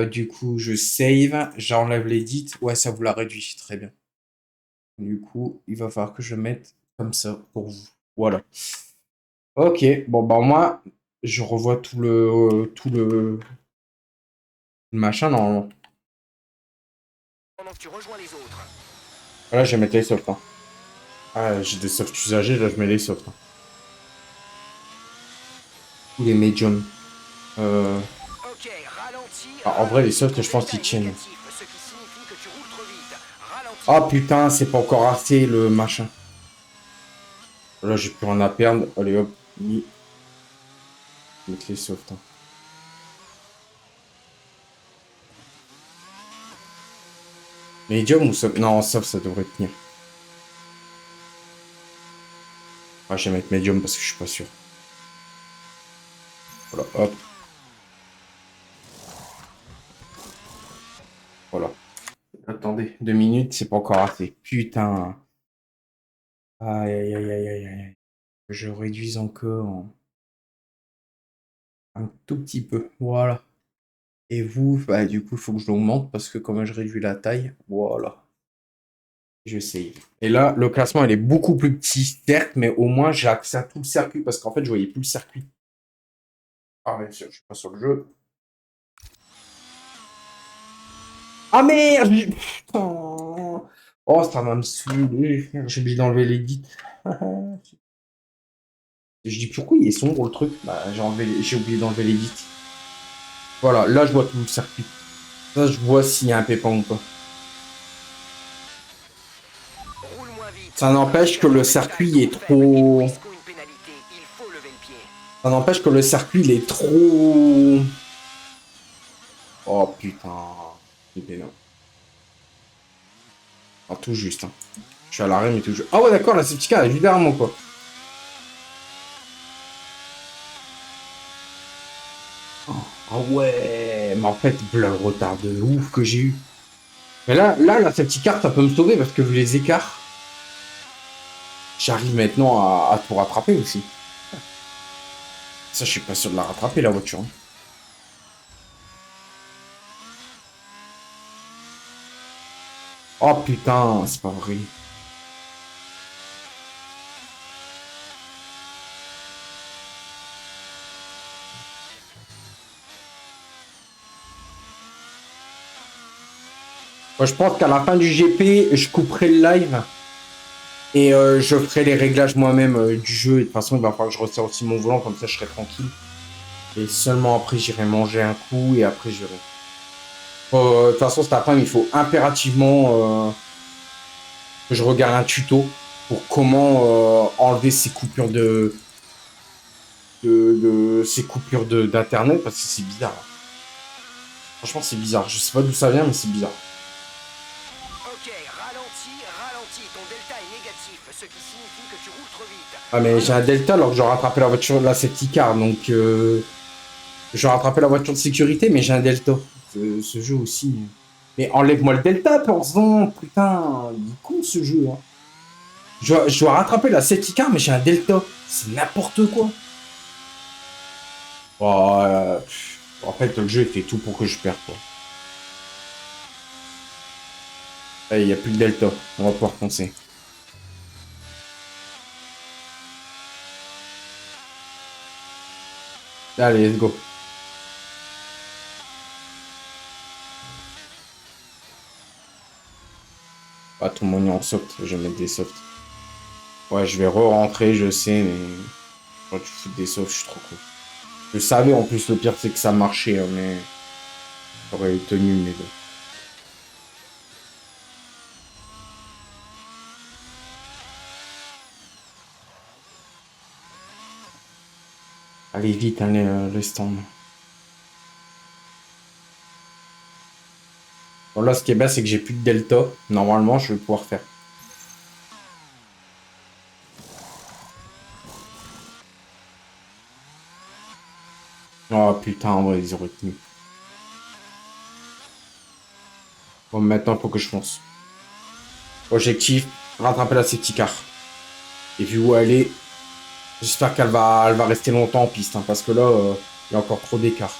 Du coup, je save, j'enlève l'edit. Ouais, ça vous l'a réduit, très bien. Du coup, il va falloir que je mette comme ça pour vous. Voilà. Ok, bon, bah moi, je revois tout le machin normalement. Pendant que tu rejoins les autres. Là, je vais mettre les softs. Hein. Ah, j'ai des softs usagés, là, je mets les softs. Hein. Ou les mediums. Ok, ralenti, En vrai, les ralenti. softs, Ton je pense delta qu'ils est tiennent. négatif, ce qui signifie que tu roules trop vite. Ralenti. Ah putain, c'est pas encore assez le machin. Là, j'ai plus rien à perdre. Allez hop, mis. Mettre les softs. Hein. Medium ou soft? Non, soft, ça devrait tenir. Ah, je vais mettre medium parce que je suis pas sûr. Voilà, hop. Voilà. Attendez, 2 minutes, c'est pas encore assez. Putain. Aïe, aïe, aïe, aïe, aïe, aïe. Je réduise encore un tout petit peu. Voilà. Et vous, bah, du coup, il faut que je l'augmente parce que comme je réduis la taille, voilà. Je save. Et là, le classement, il est beaucoup plus petit, certes, mais au moins, j'ai accès à tout le circuit parce qu'en fait, je voyais plus le circuit. Ah, bien sûr, je suis pas sur le jeu. Ah merde! Putain. Oh, ça va me saouler. J'ai oublié d'enlever l'édit. Je dis pourquoi il est sombre le truc? Bah, j'ai oublié d'enlever l'édit. Voilà, là, je vois tout le circuit. Ça, je vois s'il y a un pépin ou pas. Roule moins vite. Ça n'empêche que Ton le delta est circuit trop est faible et nous trop. risquons une pénalité. Il faut lever le pied. Ça n'empêche que le circuit, il est trop. Oh putain. C'est pénible. Ah, tout juste. Hein. Je suis à l'arrêt, mais tout juste. Ah ouais, d'accord, la safety car, elle est juste derrière moi, quoi. Oh, ah ouais. Mais en fait, le retard de ouf que j'ai eu. Mais là, la safety car, ça peut me sauver parce que vu les écarts, j'arrive maintenant à tout rattraper aussi. Ça, je suis pas sûr de la rattraper, la voiture. Hein. Oh putain, c'est pas vrai. Moi, je pense qu'à la fin du GP, je couperai le live et je ferai les réglages moi-même du jeu. Et de toute façon, il va falloir que je resserre aussi mon volant, comme ça je serai tranquille. Et seulement après, j'irai manger un coup et après, je verrai. De toute façon, cet après-midi, il faut impérativement que je regarde un tuto pour comment enlever ces coupures ces coupures d'internet parce que c'est bizarre. Franchement, c'est bizarre. Je sais pas d'où ça vient, mais c'est bizarre. Ok, ralenti, ralenti. Ton delta est négatif, ce qui signifie que tu roules trop vite. Ah, mais j'ai un delta alors que j'ai rattrapé la voiture de la safety car, donc j'ai rattrapé la voiture de sécurité, mais j'ai un delta. Ce jeu aussi. Mais enlève-moi le delta, Porzon. Putain, il est con ce jeu. Hein. Je dois rattraper la safety car, mais j'ai un delta. C'est n'importe quoi. Oh, en fait, le jeu il fait tout pour que je perde, quoi. Il n'y a plus de delta. On va pouvoir foncer. Allez, let's go. Ah, tout le monde est en soft. Je vais mettre des softs. Ouais, je vais re-rentrer, je sais, mais... Quand tu fous des softs, je suis trop con. Je savais, en plus, le pire, c'est que ça marchait, hein, mais... J'aurais tenu, mais bon. Allez, vite, allez, le stand. Bon, là, ce qui est bien, c'est que j'ai plus de delta. Normalement, je vais pouvoir faire. Oh, putain, ouais, ils auraient tenu. Bon, maintenant, il faut que je fonce. Objectif, rattraper la safety car. Et vu où elle est, j'espère qu'elle va rester longtemps en piste, hein, parce que là, il y a encore trop d'écart.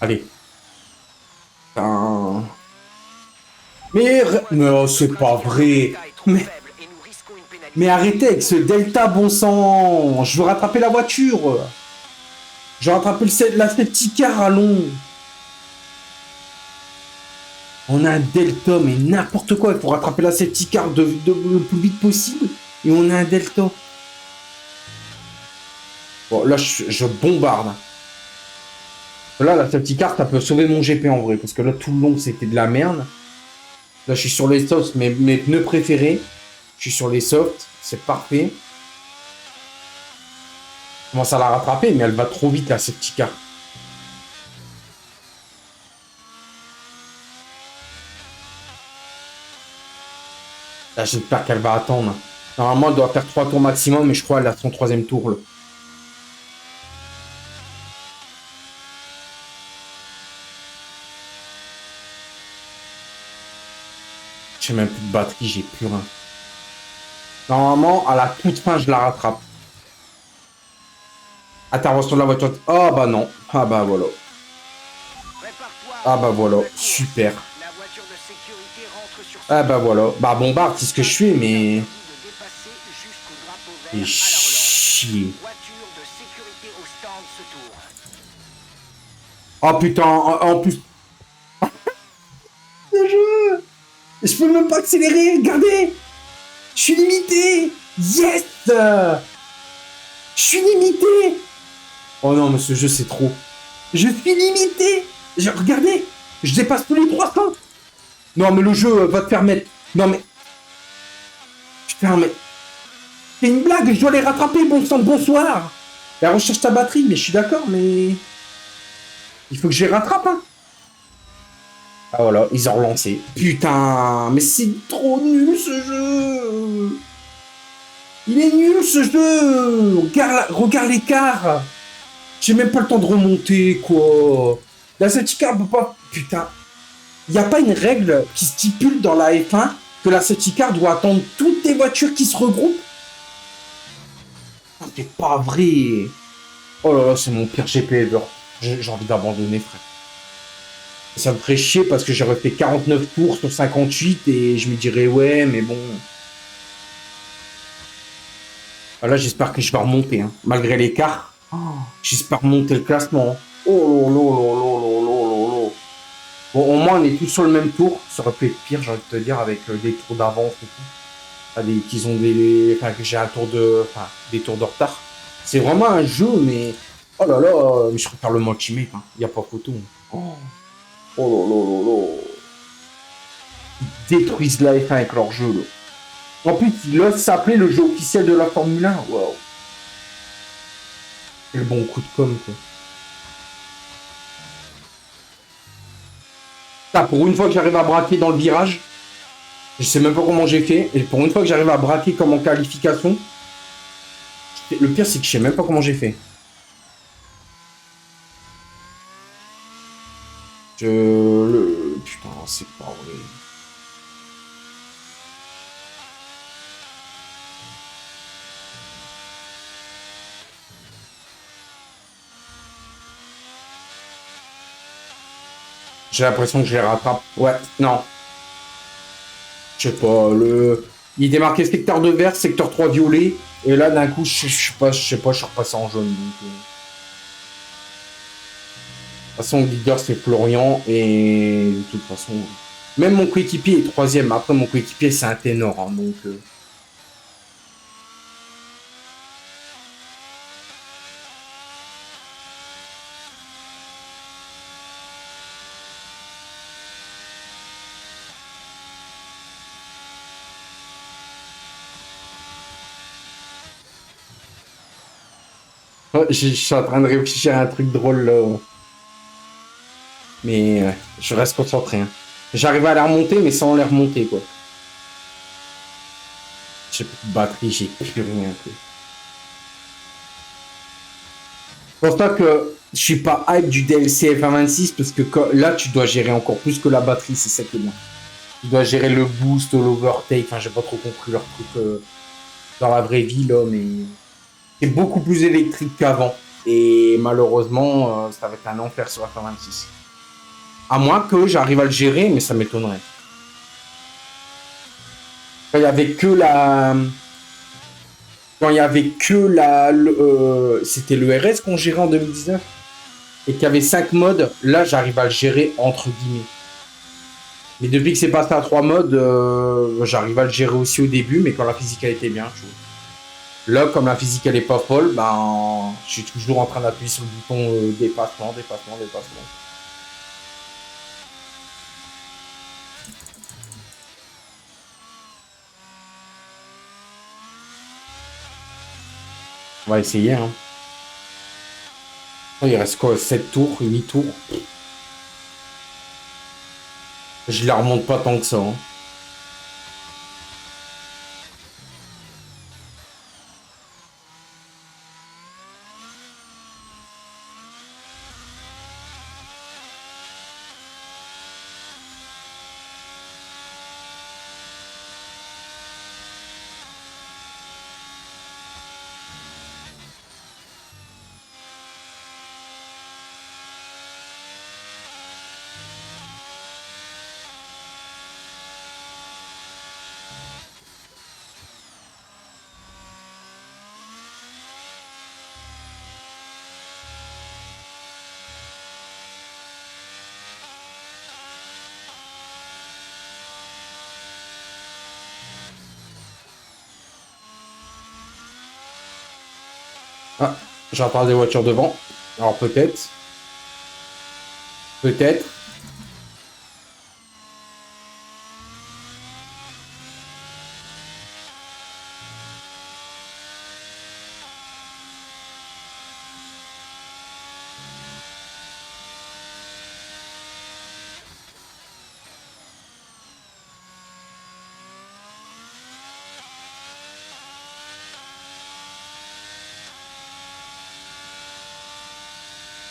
Allez. Putain. Mais oh, c'est pas vrai. Mais arrêtez avec ce delta, bon sang. Je veux rattraper la voiture. Je veux rattraper la safety car, allons. On a un delta, mais n'importe quoi. Il faut rattraper la safety car le plus vite possible. Et on a un delta. Bon, là, je bombarde. Là, la safety car, ça peut sauver mon GP en vrai. Parce que là, tout le long, c'était de la merde. Là, je suis sur les softs, mes pneus préférés. Je suis sur les softs. C'est parfait. Je commence à la rattraper, mais elle va trop vite, là, safety car. Là, j'espère qu'elle va attendre. Normalement, elle doit faire 3 tours maximum, mais je crois qu'elle a son troisième tour, là. J'ai même plus de batterie, j'ai plus rien. Normalement, à la toute fin, je la rattrape. Intervention de la voiture. Ah bah non. Ah bah voilà. Ah bah voilà. Super. Ah bah voilà. Bah bombarde, c'est ce que je fais, mais... Et chier. Oh putain, en plus... Le jeu. Je peux même pas accélérer, regardez. Je suis limité. Yes. Je suis limité. Oh non, mais ce jeu, c'est trop. Je suis limité. Regardez, je dépasse tous les 300. Non, mais le jeu va te permettre. Non, mais... Putain, mais... C'est une blague, je dois les rattraper, bon sang, bonsoir. La recherche ta batterie, mais je suis d'accord, mais... Il faut que je les rattrape, hein. Ah voilà, ils ont relancé. Putain, mais c'est trop nul, ce jeu. Il est nul, ce jeu. Regarde l'écart. J'ai même pas le temps de remonter, quoi. La safety car peut pas... Putain. Il n'y a pas une règle qui stipule dans la F1 que la safety car doit attendre toutes les voitures qui se regroupent. C'est pas vrai. Oh là là, c'est mon pire GP ever. J'ai envie d'abandonner, frère. Ça me ferait chier parce que j'ai refait 49 tours sur 58 et je me dirais ouais, mais bon. Ah, là, j'espère que je vais remonter, hein. Malgré l'écart. Oh, j'espère remonter le classement. Oh là là là là là là là là. Bon, au moins, on est tous sur le même tour. Ça aurait pu être pire, j'ai envie de te dire, avec des tours d'avance et tout. Enfin, qu'ils ont enfin, que j'ai un tour de... Enfin, des tours de retard. C'est vraiment un jeu, mais... Oh là là, mais je préfère le Ultimate, hein. Il n'y a pas photo. Oh, oh là là là là. Ils détruisent la F1 avec leur jeu, là. En plus, il ose s'appeler le jeu officiel de la Formule 1. Waouh. Quel bon coup de com', quoi. Ça, pour une fois que j'arrive à braquer dans le virage, je sais même pas comment j'ai fait, et pour une fois que j'arrive à braquer comme en qualification, le pire c'est que je sais même pas comment j'ai fait. Putain, c'est pas vrai. J'ai l'impression que je les rattrape. Ouais, non. Je sais pas, le... Il était marqué secteur 2 vert, secteur 3 violet. Et là, d'un coup, je sais pas, je suis repassé en jaune. Donc, de toute façon, le leader, c'est Florian. Et de toute façon, même mon coéquipier est troisième. Après, mon coéquipier, c'est un ténor. Hein, donc, je suis en train de réfléchir à un truc drôle là. Mais je reste concentré. Hein. J'arrive à les remonter, mais sans les remonter, quoi. J'ai plus de batterie, j'ai plus rien. Quoi. C'est pour ça que je suis pas hype du DLC F126 parce que là, tu dois gérer encore plus que la batterie, c'est ça qui est bien. Tu dois gérer le boost, l'overtake. Enfin, j'ai pas trop compris leur truc dans la vraie vie, là, mais c'est beaucoup plus électrique qu'avant. Et malheureusement, ça va être un enfer sur F126. À moins que j'arrive à le gérer, mais ça m'étonnerait. Il y avait que la. Quand il y avait que c'était le RS qu'on gérait en 2019 et qu'il y avait 5 modes, là j'arrive à le gérer entre guillemets. Mais depuis que c'est passé à 3 modes, j'arrive à le gérer aussi au début, mais quand la physique elle était bien. Là, comme la physique elle est pas folle, ben je suis toujours en train d'appuyer sur le bouton dépassement, dépassement, dépassement. On va essayer. Hein. Il reste quoi 7 tours, 8 tours. Je la remonte pas tant que ça. Hein. Ah, j'entends des voitures devant. Alors peut-être. Peut-être.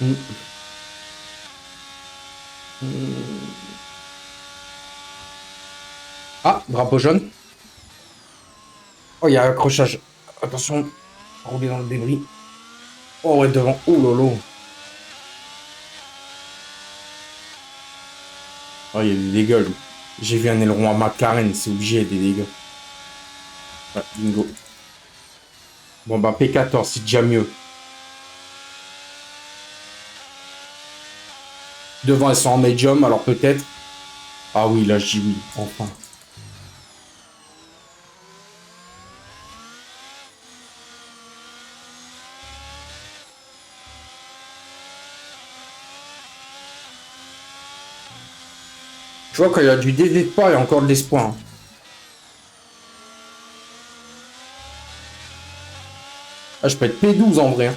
Mm. Mm. Ah, drapeau jaune. Oh, il y a un accrochage. Attention, rouler dans le débris. Oh, ouais, devant. Oh, lolo. Oh, il y a des dégâts, lui. J'ai vu un aileron à McLaren, c'est obligé, il y a des dégâts. Ouais, bingo. Bon, bah, P14, c'est déjà mieux. Devant, elles sont en médium, alors peut-être. Ah oui, là, je dis oui, enfin. Tu vois, quand il y a du désespoir, il y a encore de l'espoir. Hein. Ah, je peux être P12 en vrai. Hein.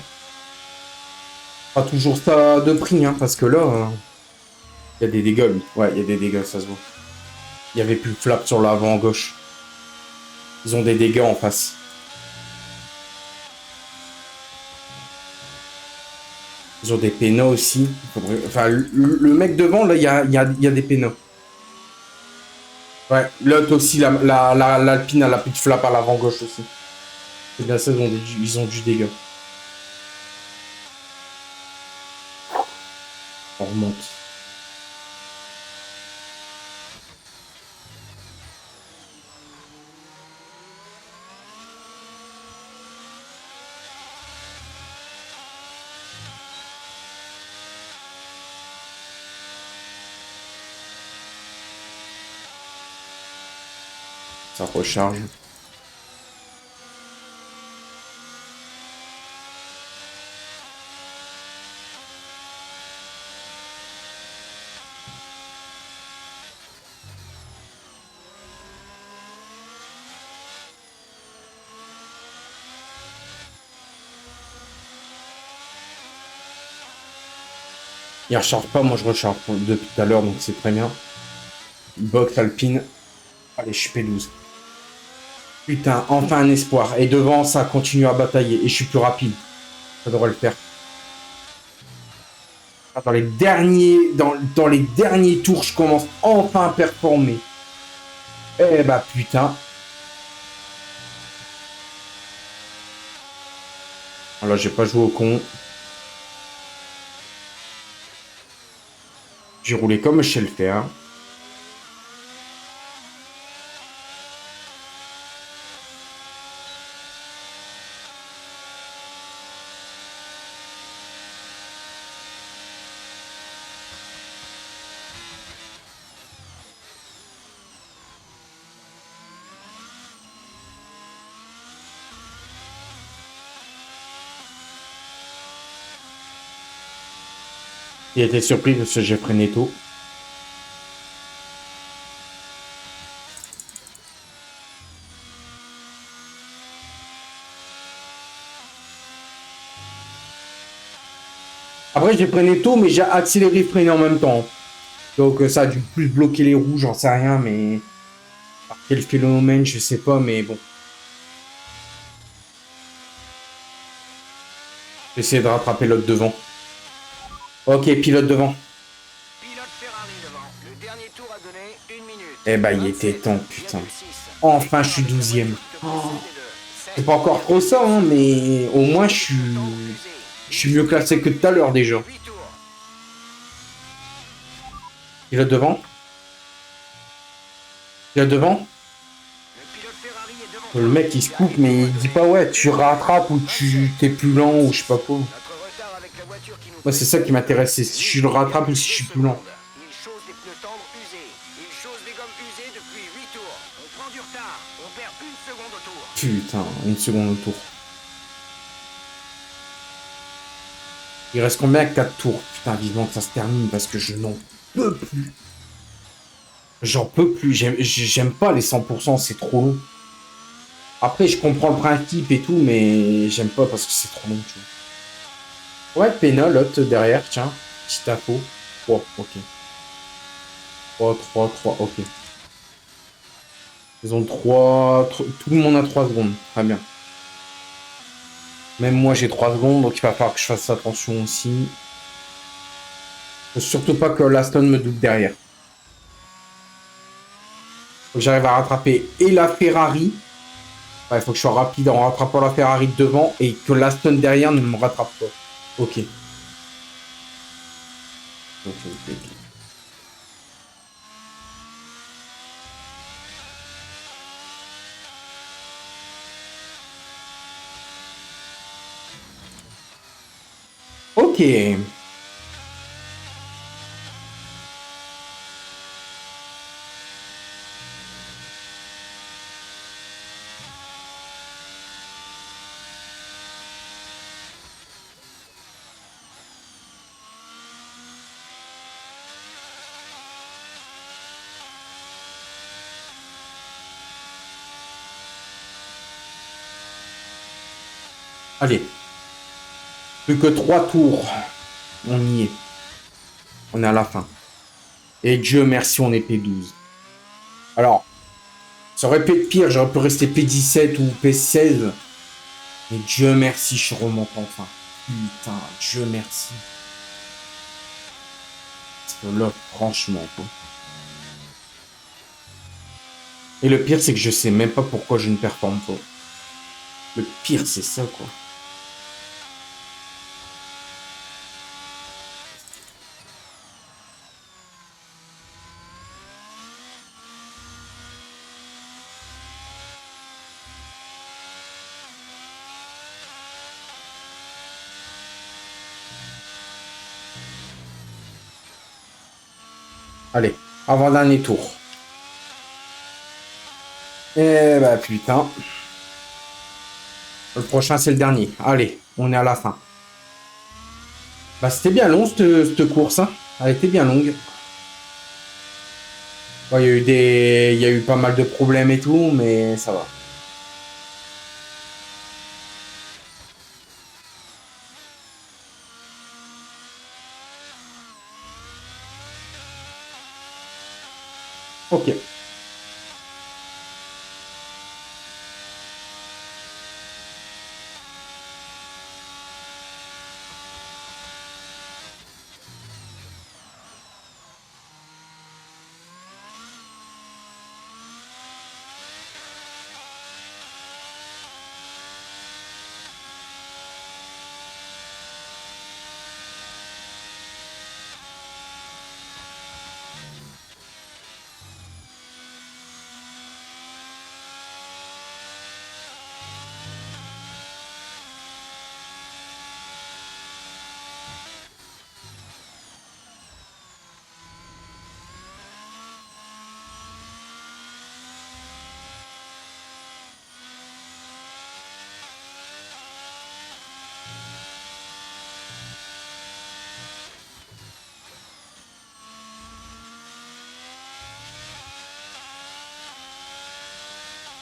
Pas toujours ça de prix, hein, parce que là, il y a des dégâts, lui. Ouais, il y a des dégâts, ça se voit. Il y avait plus de flap sur l'avant gauche. Ils ont des dégâts en face. Ils ont des pénaux aussi. Enfin, le mec devant, là, il y a des pénaux. Ouais, l'autre aussi, l'Alpine, elle a plus de flap à l'avant gauche aussi. C'est bien ça, ils ont du dégât. On remonte. Ça recharge. Il recharge pas, moi je recharge depuis tout à l'heure, donc c'est très bien. Box alpine. Allez, je suis P12. Putain, enfin un espoir. Et devant, ça continue à batailler. Et je suis plus rapide. Ça devrait le faire. Dans les dans les derniers tours, je commence enfin à performer. Eh bah putain. Alors j'ai pas joué au con. J'ai roulé comme je sais le faire. Il était surpris parce que j'ai freiné tôt. Après, j'ai freiné tôt, mais j'ai accéléré freiné en même temps. Donc ça a dû plus bloquer les roues, j'en sais rien, mais... Par quel phénomène, je sais pas, mais bon. J'essaie de rattraper l'autre devant. Ok, pilote devant. Pilote Ferrari devant. Le dernier tour a donné 1 minute. Eh bah, il était temps, putain. Enfin, je suis 12e. C'est pas encore trop ça, hein, mais au moins, je suis mieux classé que tout à l'heure, déjà. Pilote devant. Pilote devant. Le mec, il se coupe, mais il dit pas, ouais, tu rattrapes ou tu t'es plus lent ou je sais pas quoi. Moi, c'est ça qui m'intéresse, c'est si je le rattrape ou si je suis plus lent. Il chausse des pneus tendres usés. Il chausse des gommes usées depuis 8 tours. On prend du retard. On perd 1 seconde au tour. Putain, 1 seconde au tour. Il reste combien? 4 tours. Putain, vivement que ça se termine parce que je n'en peux plus. J'en peux plus. J'aime pas les 100%, c'est trop long. Après, je comprends le principe et tout, mais j'aime pas parce que c'est trop long, tu vois. Ouais, Pena, l'autre derrière, tiens. Petite info. 3, ok. 3, 3, 3, ok. Ils ont 3... Tout le monde a 3 secondes. Très bien. Même moi, j'ai 3 secondes, donc il va falloir que je fasse attention aussi. Faut surtout pas que l'Aston me double derrière. Faut que j'arrive à rattraper et la Ferrari. Il faut que je sois rapide en rattrapant la Ferrari de devant et que l'Aston derrière ne me rattrape pas. Ok. Ok, ok, ok. Ok. Allez. Plus que 3 tours. On y est. On est à la fin. Et Dieu merci, on est P12. Alors, ça aurait pu être pire, j'aurais pu rester P17 ou P16. Mais Dieu merci, je remonte enfin. Putain, Dieu merci. Parce que là, franchement, quoi. Et le pire, c'est que je sais même pas pourquoi je ne performe pas. Le pire, c'est ça, quoi. Allez, avant-dernier tour. Eh bah putain. Le prochain, c'est le dernier. Allez, on est à la fin. Bah c'était bien long, cette course. Hein. Elle était bien longue. Bon, il y a eu il y a eu pas mal de problèmes et tout, mais ça va. Ok.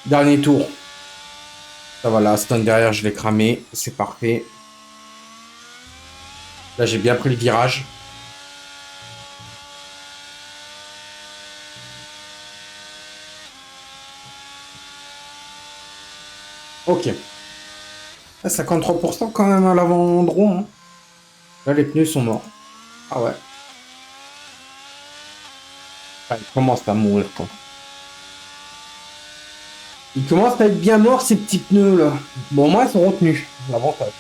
Dernier tour. Ça va, la stone derrière, je l'ai cramé. C'est parfait. Là, j'ai bien pris le virage. Ok. Ah, 53% quand même à l'avant droit. Hein. Là, les pneus sont morts. Ah ouais. Ah, ils commencent à mourir, quoi. Ils commencent à être bien morts, ces petits pneus, là. Bon, moi, ils sont retenus. L'avantage.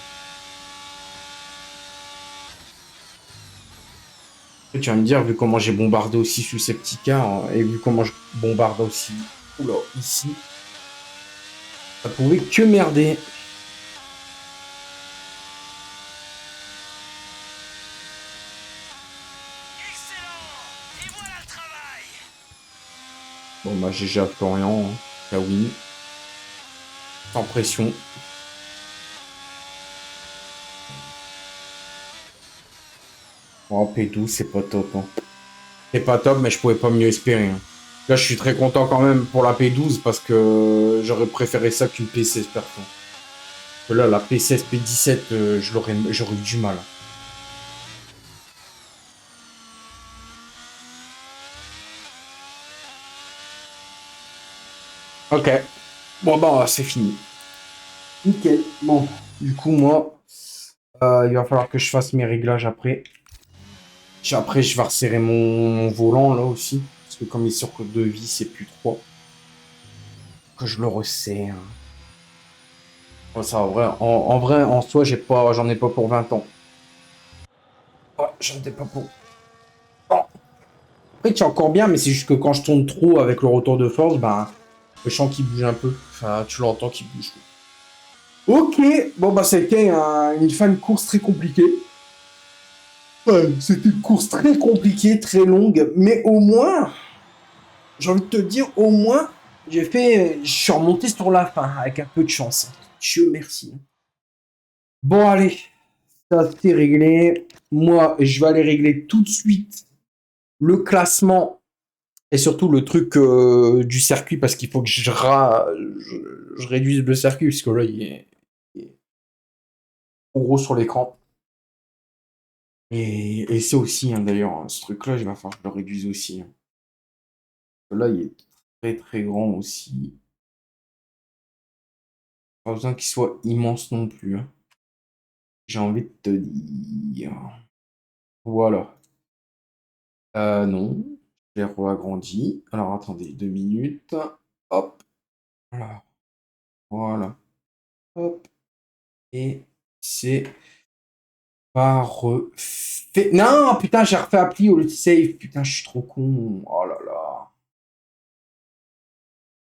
Et tu vas me dire, vu comment j'ai bombardé aussi Susceptica, hein, et vu comment je bombarde aussi oula, ici, ça pouvait que merder. Excellent! Et voilà le travail! Bon, bah, GG à Florian, hein. La win. Sans pression. Oh, P12, c'est pas top. Hein. C'est pas top, mais je pouvais pas mieux espérer. Hein. Là, je suis très content quand même pour la P12 parce que j'aurais préféré ça qu'une P16 perso. Que là, la P16, P17, j'aurais eu du mal. Ok. Bon, bah, c'est fini. Nickel. Bon, du coup, moi, il va falloir que je fasse mes réglages après. Après, je vais resserrer mon volant là aussi. Parce que comme il sort que 2 vis et plus 3, que je le resserre. Ouais, ça, en vrai, en soi, j'en ai pas pour 20 ans. Ouais, j'en ai pas pour. Oh. Après, tu es encore bien, mais c'est juste que quand je tourne trop avec le retour de force, ben, le champ qui bouge un peu. Enfin, tu l'entends qui bouge. Ok, bon, bah, c'était une fin de course très compliquée. Ouais, c'était une course très compliquée, très longue, mais au moins, j'ai envie de te dire, au moins, je suis remonté sur la fin avec un peu de chance. Dieu merci. Bon, allez, ça c'est réglé. Moi, je vais aller régler tout de suite le classement et surtout le truc du circuit parce qu'il faut que je réduise le circuit parce que là, il est trop gros sur l'écran. Et c'est aussi, hein, d'ailleurs, hein, ce truc-là, il va falloir que je le réduise aussi. Hein. Là, il est très très grand aussi. Pas besoin qu'il soit immense non plus. Hein. J'ai envie de te dire. Voilà. Non. Je l'ai re-agrandi. Alors attendez, 2 minutes. Hop. Voilà. Voilà. Hop. Et c'est parfait. Non, putain, j'ai refait appli au lieu de save. Putain, je suis trop con. Oh là là.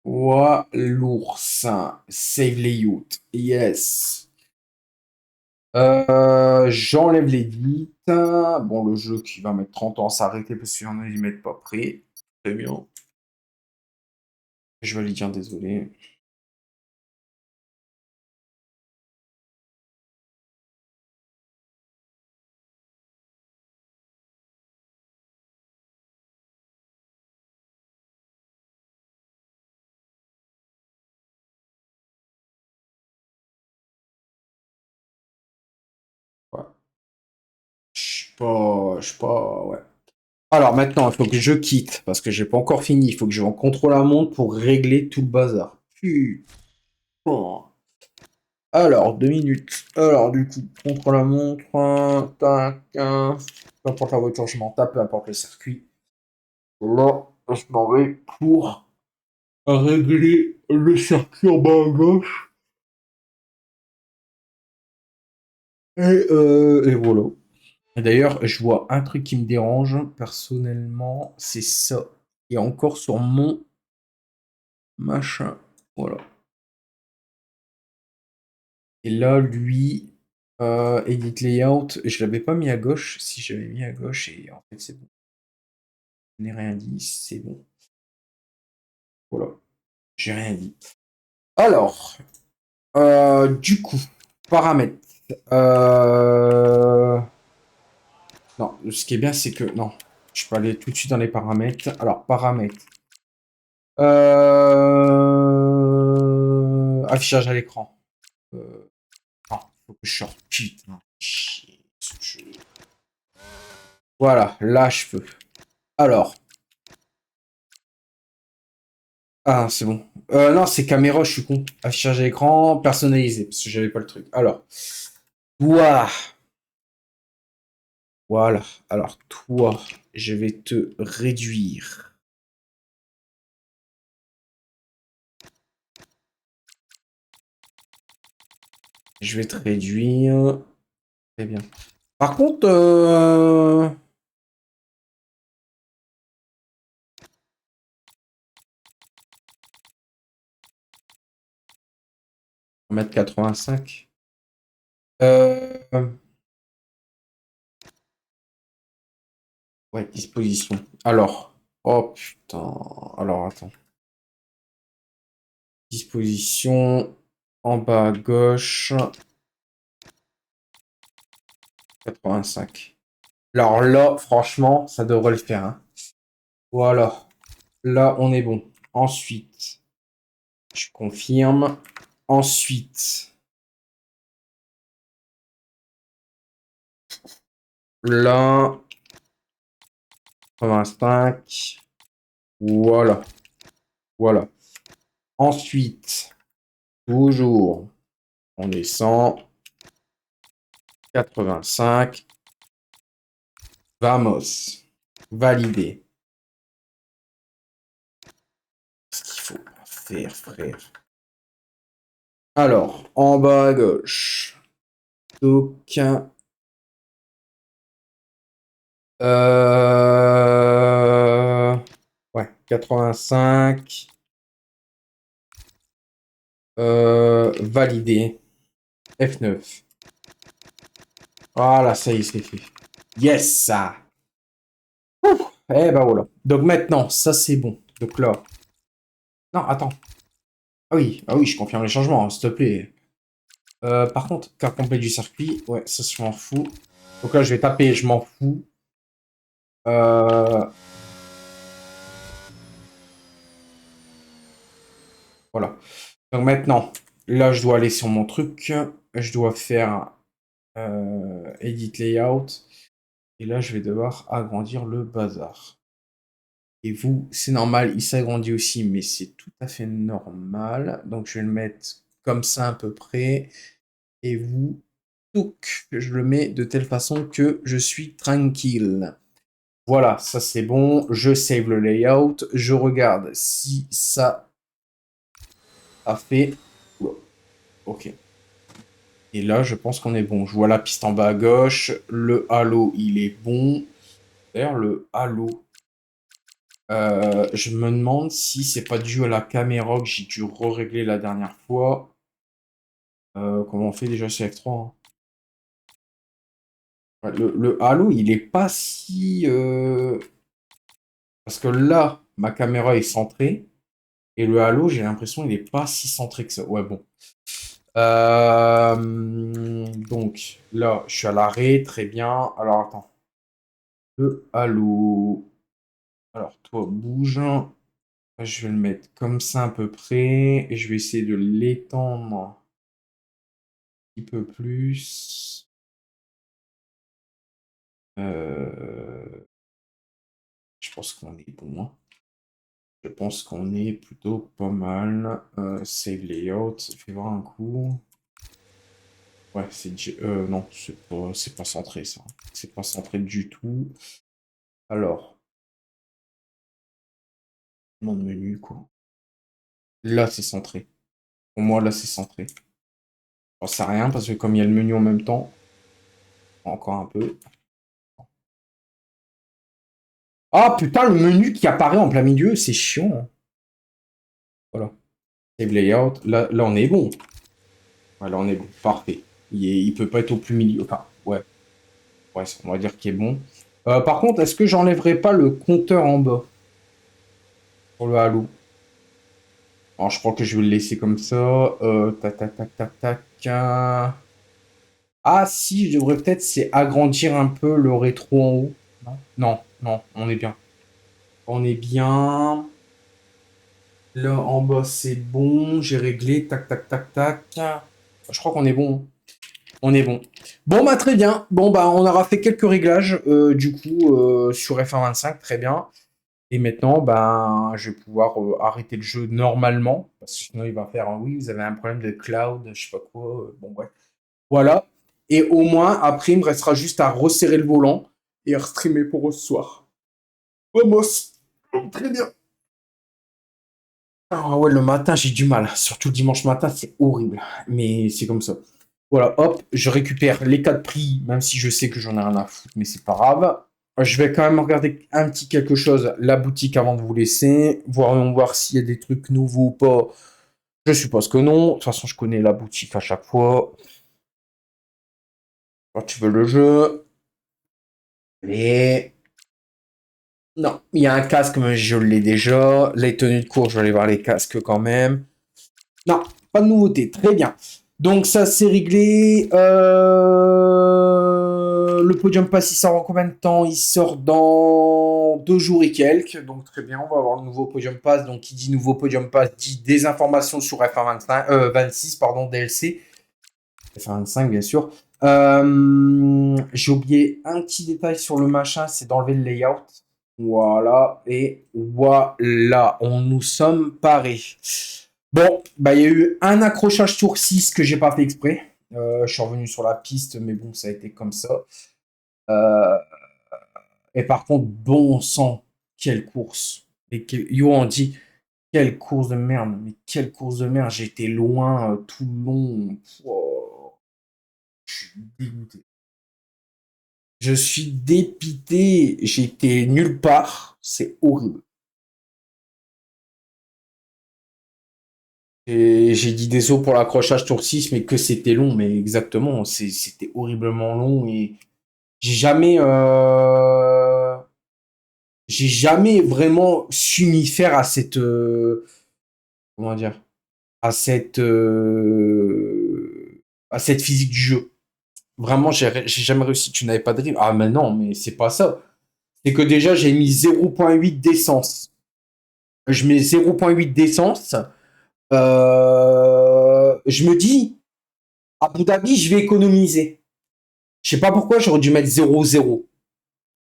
Ouah, l'ours. Save layout. Yes. J'enlève l'édit. Bon, le jeu qui va mettre 30 ans à s'arrêter parce qu'il y en a qui mettent pas prêt. Très bien. Je vais lui dire désolé. Ouais. Je sais pas, ouais. Alors maintenant, il faut que je quitte parce que j'ai pas encore fini. Il faut que je vais en contre-la-montre pour régler tout le bazar. Putain. Alors, 2 minutes. Alors, du coup, contre-la-montre. Tac. Peu importe la voiture, je m'en tape. Peu importe le circuit. Là, je m'en vais pour régler le circuit en bas à gauche. Et voilà. Et d'ailleurs, je vois un truc qui me dérange personnellement, c'est ça. Et encore sur mon machin. Voilà. Et là, lui, Edit Layout, je l'avais pas mis à gauche. Si j'avais mis à gauche, et en fait, c'est bon. Je n'ai rien dit, c'est bon. Voilà. J'ai rien dit. Alors, du coup, paramètres. Non, ce qui est bien, c'est que... Non, je peux aller tout de suite dans les paramètres. Alors, paramètres. Affichage à l'écran. Non, faut que je sorte. Putain. Chier. Voilà, là, je peux. Alors. Ah, c'est bon. Non, c'est caméra, je suis con. Affichage à l'écran, personnalisé, parce que j'avais pas le truc. Alors. Ouah. Voilà. Alors, toi, je vais te réduire. Je vais te réduire. Très bien. Par contre, on va mettre 85. Ouais, disposition. Alors. Oh putain. Alors, attends. Disposition. En bas à gauche. 85. Alors là, franchement, ça devrait le faire, hein. Voilà. Là, on est bon. Ensuite, je confirme. Ensuite, là, 85. Voilà. Voilà. Ensuite, toujours, on descend. 85. Vamos. Valider. Ce qu'il faut faire, frère. Alors, en bas à gauche. Aucun. Ouais, 85. Validé. F9. Voilà, ça y est, c'est fait. Yes, ça. Eh ben voilà. Donc maintenant, ça c'est bon. Donc là. Non, attends. Ah oui, je confirme les changements, hein, s'il te plaît. Par contre, carte complète du circuit. Ouais, ça je m'en fous. Donc là, je vais taper, je m'en fous. Voilà. Donc maintenant, là, je dois aller sur mon truc. Je dois faire Edit Layout. Et là, je vais devoir agrandir le bazar. Et vous, c'est normal, il s'agrandit aussi, mais c'est tout à fait normal. Donc, je vais le mettre comme ça à peu près. Et vous, touc, je le mets de telle façon que je suis tranquille. Voilà, ça c'est bon. Je save le layout. Je regarde si ça a fait. Ok. Et là, je pense qu'on est bon. Je vois la piste en bas à gauche. Le halo, il est bon. D'ailleurs, le halo, je me demande si c'est pas dû à la caméra que j'ai dû régler la dernière fois. Comment on fait déjà chez F3, hein. Ouais, le halo, il est pas si... Parce que là, ma caméra est centrée. Et le halo, j'ai l'impression qu'il n'est pas si centré que ça. Ouais, bon. Donc, là, je suis à l'arrêt, très bien. Alors, attends. Le halo. Alors, toi, bouge. Je vais le mettre comme ça à peu près. Et je vais essayer de l'étendre un petit peu plus. Je pense qu'on est bon. Hein. Je pense qu'on est plutôt pas mal. Save layout, fais voir un coup. Ouais, non, c'est pas centré ça. C'est pas centré du tout. Alors, mon menu quoi. Là, c'est centré. Pour moi, là, c'est centré. J'en sais rien parce que comme il y a le menu en même temps, encore un peu. Ah putain, le menu qui apparaît en plein milieu, c'est chiant. Hein. Voilà. Save layout. Là, on est bon. Ouais, là, on est bon. Parfait. Il peut pas être au plus milieu. Enfin, ouais. Ouais, on va dire qu'il est bon. Par contre, est-ce que j'enlèverai pas le compteur en bas pour le Halo? Alors, je crois que je vais le laisser comme ça. Tac, tac, tac, tac, tac. Ah, si, je devrais peut-être c'est agrandir un peu le rétro en haut. Non, non, non, on est bien. On est bien. Là, en bas, c'est bon. J'ai réglé. Tac, tac, tac, tac. Je crois qu'on est bon. On est bon. Bon, bah, très bien. Bon, bah, on aura fait quelques réglages, du coup, sur F1.25. Très bien. Et maintenant, ben, je vais pouvoir arrêter le jeu normalement. Parce que sinon, il va faire oui, vous avez un problème de cloud, je sais pas quoi. Bon, ouais. Voilà. Et au moins, après, il me restera juste à resserrer le volant et à restreamer pour ce soir. Vamos. Très bien. Ah ouais, le matin, j'ai du mal. Surtout le dimanche matin, c'est horrible. Mais c'est comme ça. Voilà, hop, je récupère les 4 prix, même si je sais que j'en ai rien à foutre, mais c'est pas grave. Je vais quand même regarder un petit quelque chose, la boutique avant de vous laisser, voir s'il y a des trucs nouveaux ou pas. Je suppose que non. De toute façon, je connais la boutique à chaque fois. Quand tu veux le jeu. Et non, il y a un casque, mais je l'ai déjà. Les tenues de cours, je vais aller voir les casques quand même. Non, pas de nouveauté. Très bien. Donc ça, c'est réglé. Le podium pass, il sort en combien de temps? Il sort dans 2 jours et quelques. Donc très bien, on va avoir le nouveau podium pass. Donc qui dit nouveau podium pass dit des informations sur F1 26, pardon, DLC. F1 25, bien sûr. J'ai oublié un petit détail sur le machin, c'est d'enlever le layout. Voilà, et voilà, on nous sommes parés. Bon, bah il y a eu un accrochage tour 6 que j'ai pas fait exprès. Je suis revenu sur la piste, mais bon, ça a été comme ça. Euh, et par contre, bon sang, quelle course. Yo, on dit, quelle course de merde. Mais quelle course de merde. J'étais loin tout le long. Wow, je suis dégoûté. Je suis dépité. J'étais nulle part. C'est horrible. Et j'ai dit désolé pour l'accrochage tour 6, mais que c'était long, mais exactement, c'était horriblement long et j'ai jamais, j'ai jamais vraiment su m'y faire à cette, comment dire, à cette, à cette physique du jeu. Vraiment, j'ai jamais réussi. Tu n'avais pas de rythme. Ah, mais non, mais c'est pas ça. C'est que déjà, j'ai mis 0,8 d'essence. Je mets 0,8 d'essence. Je me dis, à Abu Dhabi, je vais économiser. Je sais pas pourquoi j'aurais dû mettre 0,0.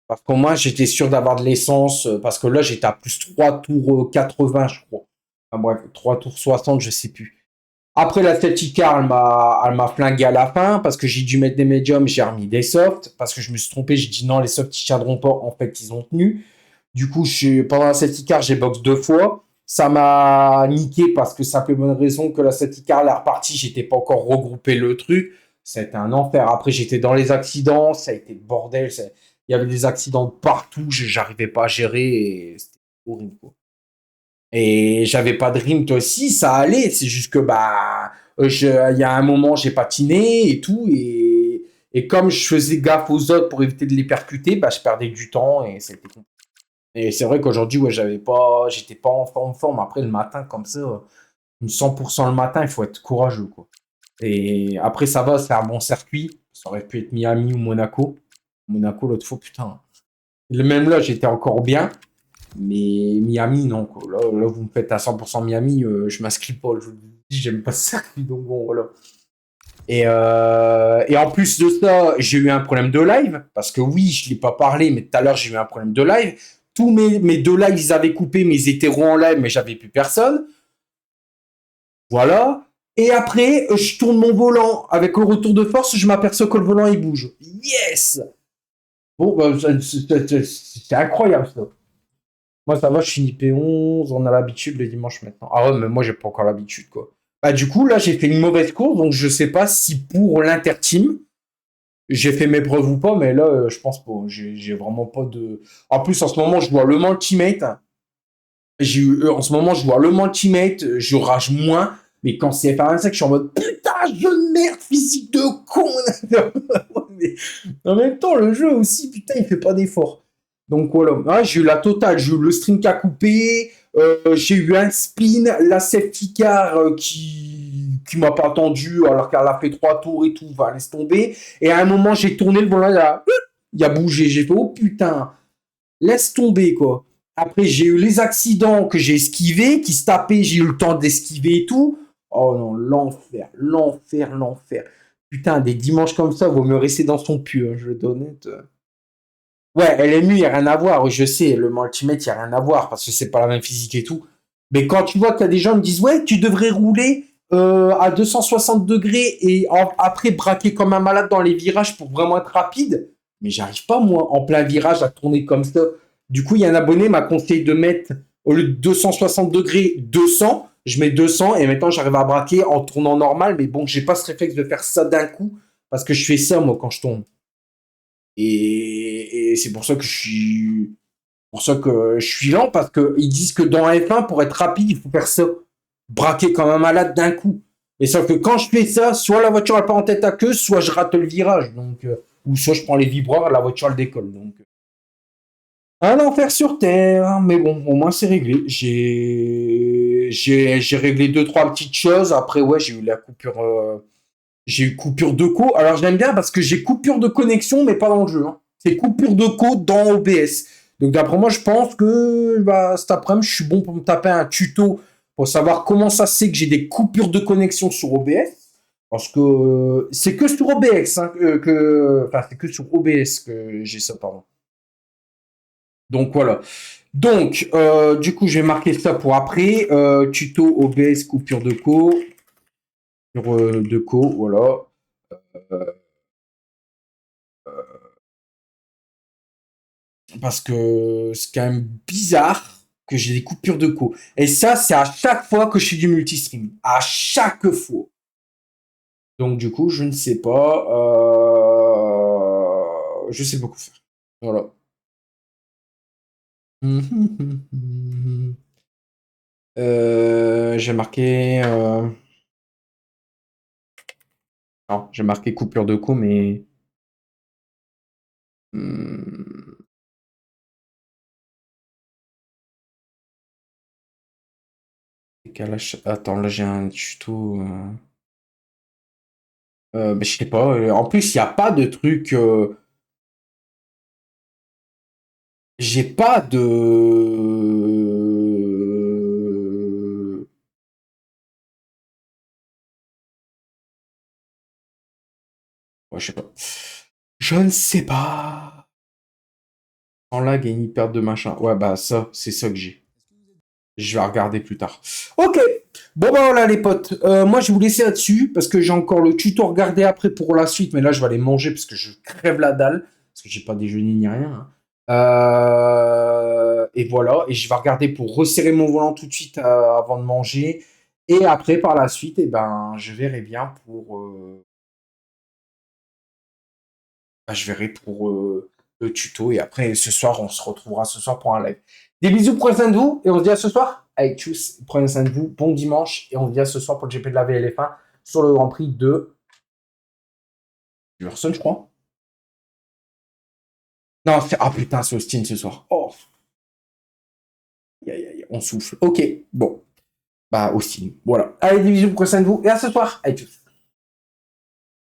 Parce que moi, j'étais sûr d'avoir de l'essence. Parce que là, j'étais à plus 3 tours 80, je crois. Enfin, bref, 3 tours 60, je sais plus. Après, la safety car, elle m'a flingué à la fin. Parce que j'ai dû mettre des médiums, j'ai remis des softs. Parce que je me suis trompé, j'ai dit non, les softs, ils tiendront pas. En fait, ils ont tenu. Du coup, pendant la safety car, j'ai box 2 fois. Ça m'a niqué parce que ça fait bonne raison que la safety car, elle est repartie. J'étais pas encore regroupé le truc. Ça a été un enfer. Après, j'étais dans les accidents. Ça a été le bordel. Il y avait des accidents partout. J'arrivais pas à gérer. Et c'était horrible, quoi. Et j'avais pas de rime, toi aussi, ça allait. C'est juste que, bah, il y a un moment, j'ai patiné et tout. Et comme je faisais gaffe aux autres pour éviter de les percuter, bah, je perdais du temps et c'était compliqué. Et c'est vrai qu'aujourd'hui, ouais, j'étais pas en forme. Après, le matin, comme ça, 100% le matin, il faut être courageux, quoi. Et après, ça va, c'est un bon circuit. Ça aurait pu être Miami ou Monaco. Monaco, l'autre fois, putain. Même là, j'étais encore bien. Mais Miami, non, quoi. Là, vous me faites à 100% Miami, je m'inscris pas. Je vous dis, j'aime pas ce circuit, donc bon, voilà. Et en plus de ça, j'ai eu un problème de live. Parce que oui, je l'ai pas parlé, mais tout à l'heure, j'ai eu un problème de live. Tous mes deux lives, ils avaient coupé mes hétéros en live, mais j'avais plus personne. Voilà. Et après, je tourne mon volant. Avec le retour de force, je m'aperçois que le volant, il bouge. Yes! Bon, bah, c'est incroyable, ça. Moi, ça va, je finis P11, on a l'habitude le dimanche maintenant. Ah ouais, mais moi, j'ai pas encore l'habitude, quoi. Bah, du coup, là, j'ai fait une mauvaise course, donc je sais pas si pour l'inter-team, j'ai fait mes preuves ou pas, mais là, je pense pas. J'ai vraiment pas de. En plus, en ce moment, je vois le Ultimate. En ce moment, je vois le Ultimate, je rage moins. Mais quand c'est F1 je suis en mode putain, jeu de merde, physique de con. Mais en même temps, le jeu aussi, putain, il fait pas d'effort. Donc voilà, ouais, j'ai eu la totale, j'ai eu le string qui a coupé, j'ai eu un spin, la safety car qui m'a pas attendu alors qu'elle a fait 3 tours et tout, va laisse tomber. Et à un moment, j'ai tourné le volant, il a bougé, j'ai fait oh putain, laisse tomber quoi. Après, j'ai eu les accidents que j'ai esquivés, qui se tapaient, j'ai eu le temps d'esquiver et tout. Oh non, l'enfer, l'enfer, l'enfer. Putain, des dimanches comme ça, vaut mieux rester dans son pieu, hein, je vais être honnête. Ouais, LMU, il n'y a rien à voir, oui, je sais, le Ultimate, il n'y a rien à voir, parce que c'est pas la même physique et tout. Mais quand tu vois qu'il y a des gens qui me disent, ouais, tu devrais rouler à 260 degrés et après braquer comme un malade dans les virages pour vraiment être rapide, mais j'arrive pas, moi, en plein virage, à tourner comme ça. Du coup, il y a un abonné m'a conseillé de mettre, au lieu de 260 degrés, 200. Je mets 200 et maintenant, j'arrive à braquer en tournant normal, mais bon, j'ai pas ce réflexe de faire ça d'un coup, parce que je fais ça, moi, quand je tourne. Et c'est pour ça que je suis lent parce qu'ils disent que dans F1, pour être rapide, il faut faire ça. Braquer comme un malade d'un coup. Et sauf que quand je fais ça, soit la voiture elle part en tête à queue, soit je rate le virage. Donc, ou soit je prends les vibreurs, la voiture elle décolle. Donc, un enfer sur Terre. Mais bon, au moins c'est réglé. J'ai réglé deux, trois petites choses. Après, ouais, j'ai eu la coupure. J'ai eu coupure de co. Alors j'aime bien parce que j'ai coupure de connexion, mais pas dans le jeu, hein. C'est coupure de co dans OBS. Donc d'après moi, je pense que bah, cet après-midi, je suis bon pour me taper un tuto pour savoir comment ça c'est que j'ai des coupures de connexion sur OBS. Parce que c'est que sur OBS, hein, enfin c'est que sur OBS que j'ai ça, pardon. Donc voilà. Donc, du coup, je vais marquer ça pour après. Tuto OBS coupure de co. Sur de co, voilà. Euh, Parce que c'est quand même bizarre que j'ai des coupures de co. Et ça, c'est à chaque fois que je fais du multistream. À chaque fois. Donc du coup, je ne sais pas. Je sais pas quoi faire. Voilà. J'ai marqué. Non, j'ai marqué coupure de co, mais. Hmm, décalage. Attends, là j'ai un tuto. Mais je sais pas. En plus, il n'y a pas de truc. J'ai pas de. Ouais, je sais pas. Je ne sais pas. En lag et une perte de machin. Ouais, bah ça, c'est ça que j'ai. Je vais regarder plus tard. Ok. Bon bah voilà les potes. Moi je vais vous laisser là-dessus parce que j'ai encore le tuto à regarder après pour la suite. Mais là je vais aller manger parce que je crève la dalle. Parce que j'ai pas déjeuné ni rien, hein. Et voilà. Et je vais regarder pour resserrer mon volant tout de suite avant de manger. Et après par la suite, eh ben, je verrai bien pour... bah, je verrai pour le tuto. Et après ce soir, on se retrouvera ce soir pour un live. Des bisous, prenez soin de vous. Et on se dit à ce soir. Allez, tchuss, prenez soin de vous. Bon dimanche. Et on se dit à ce soir pour le GP de la VLF1 sur le Grand Prix de Lurson, je crois. Non, ah putain, c'est Austin ce soir. Oh. on souffle. Ok, bon. Bah aussi. Voilà. Allez, des bisous, prenez soin de vous. Et à ce soir. Allez, tchuss.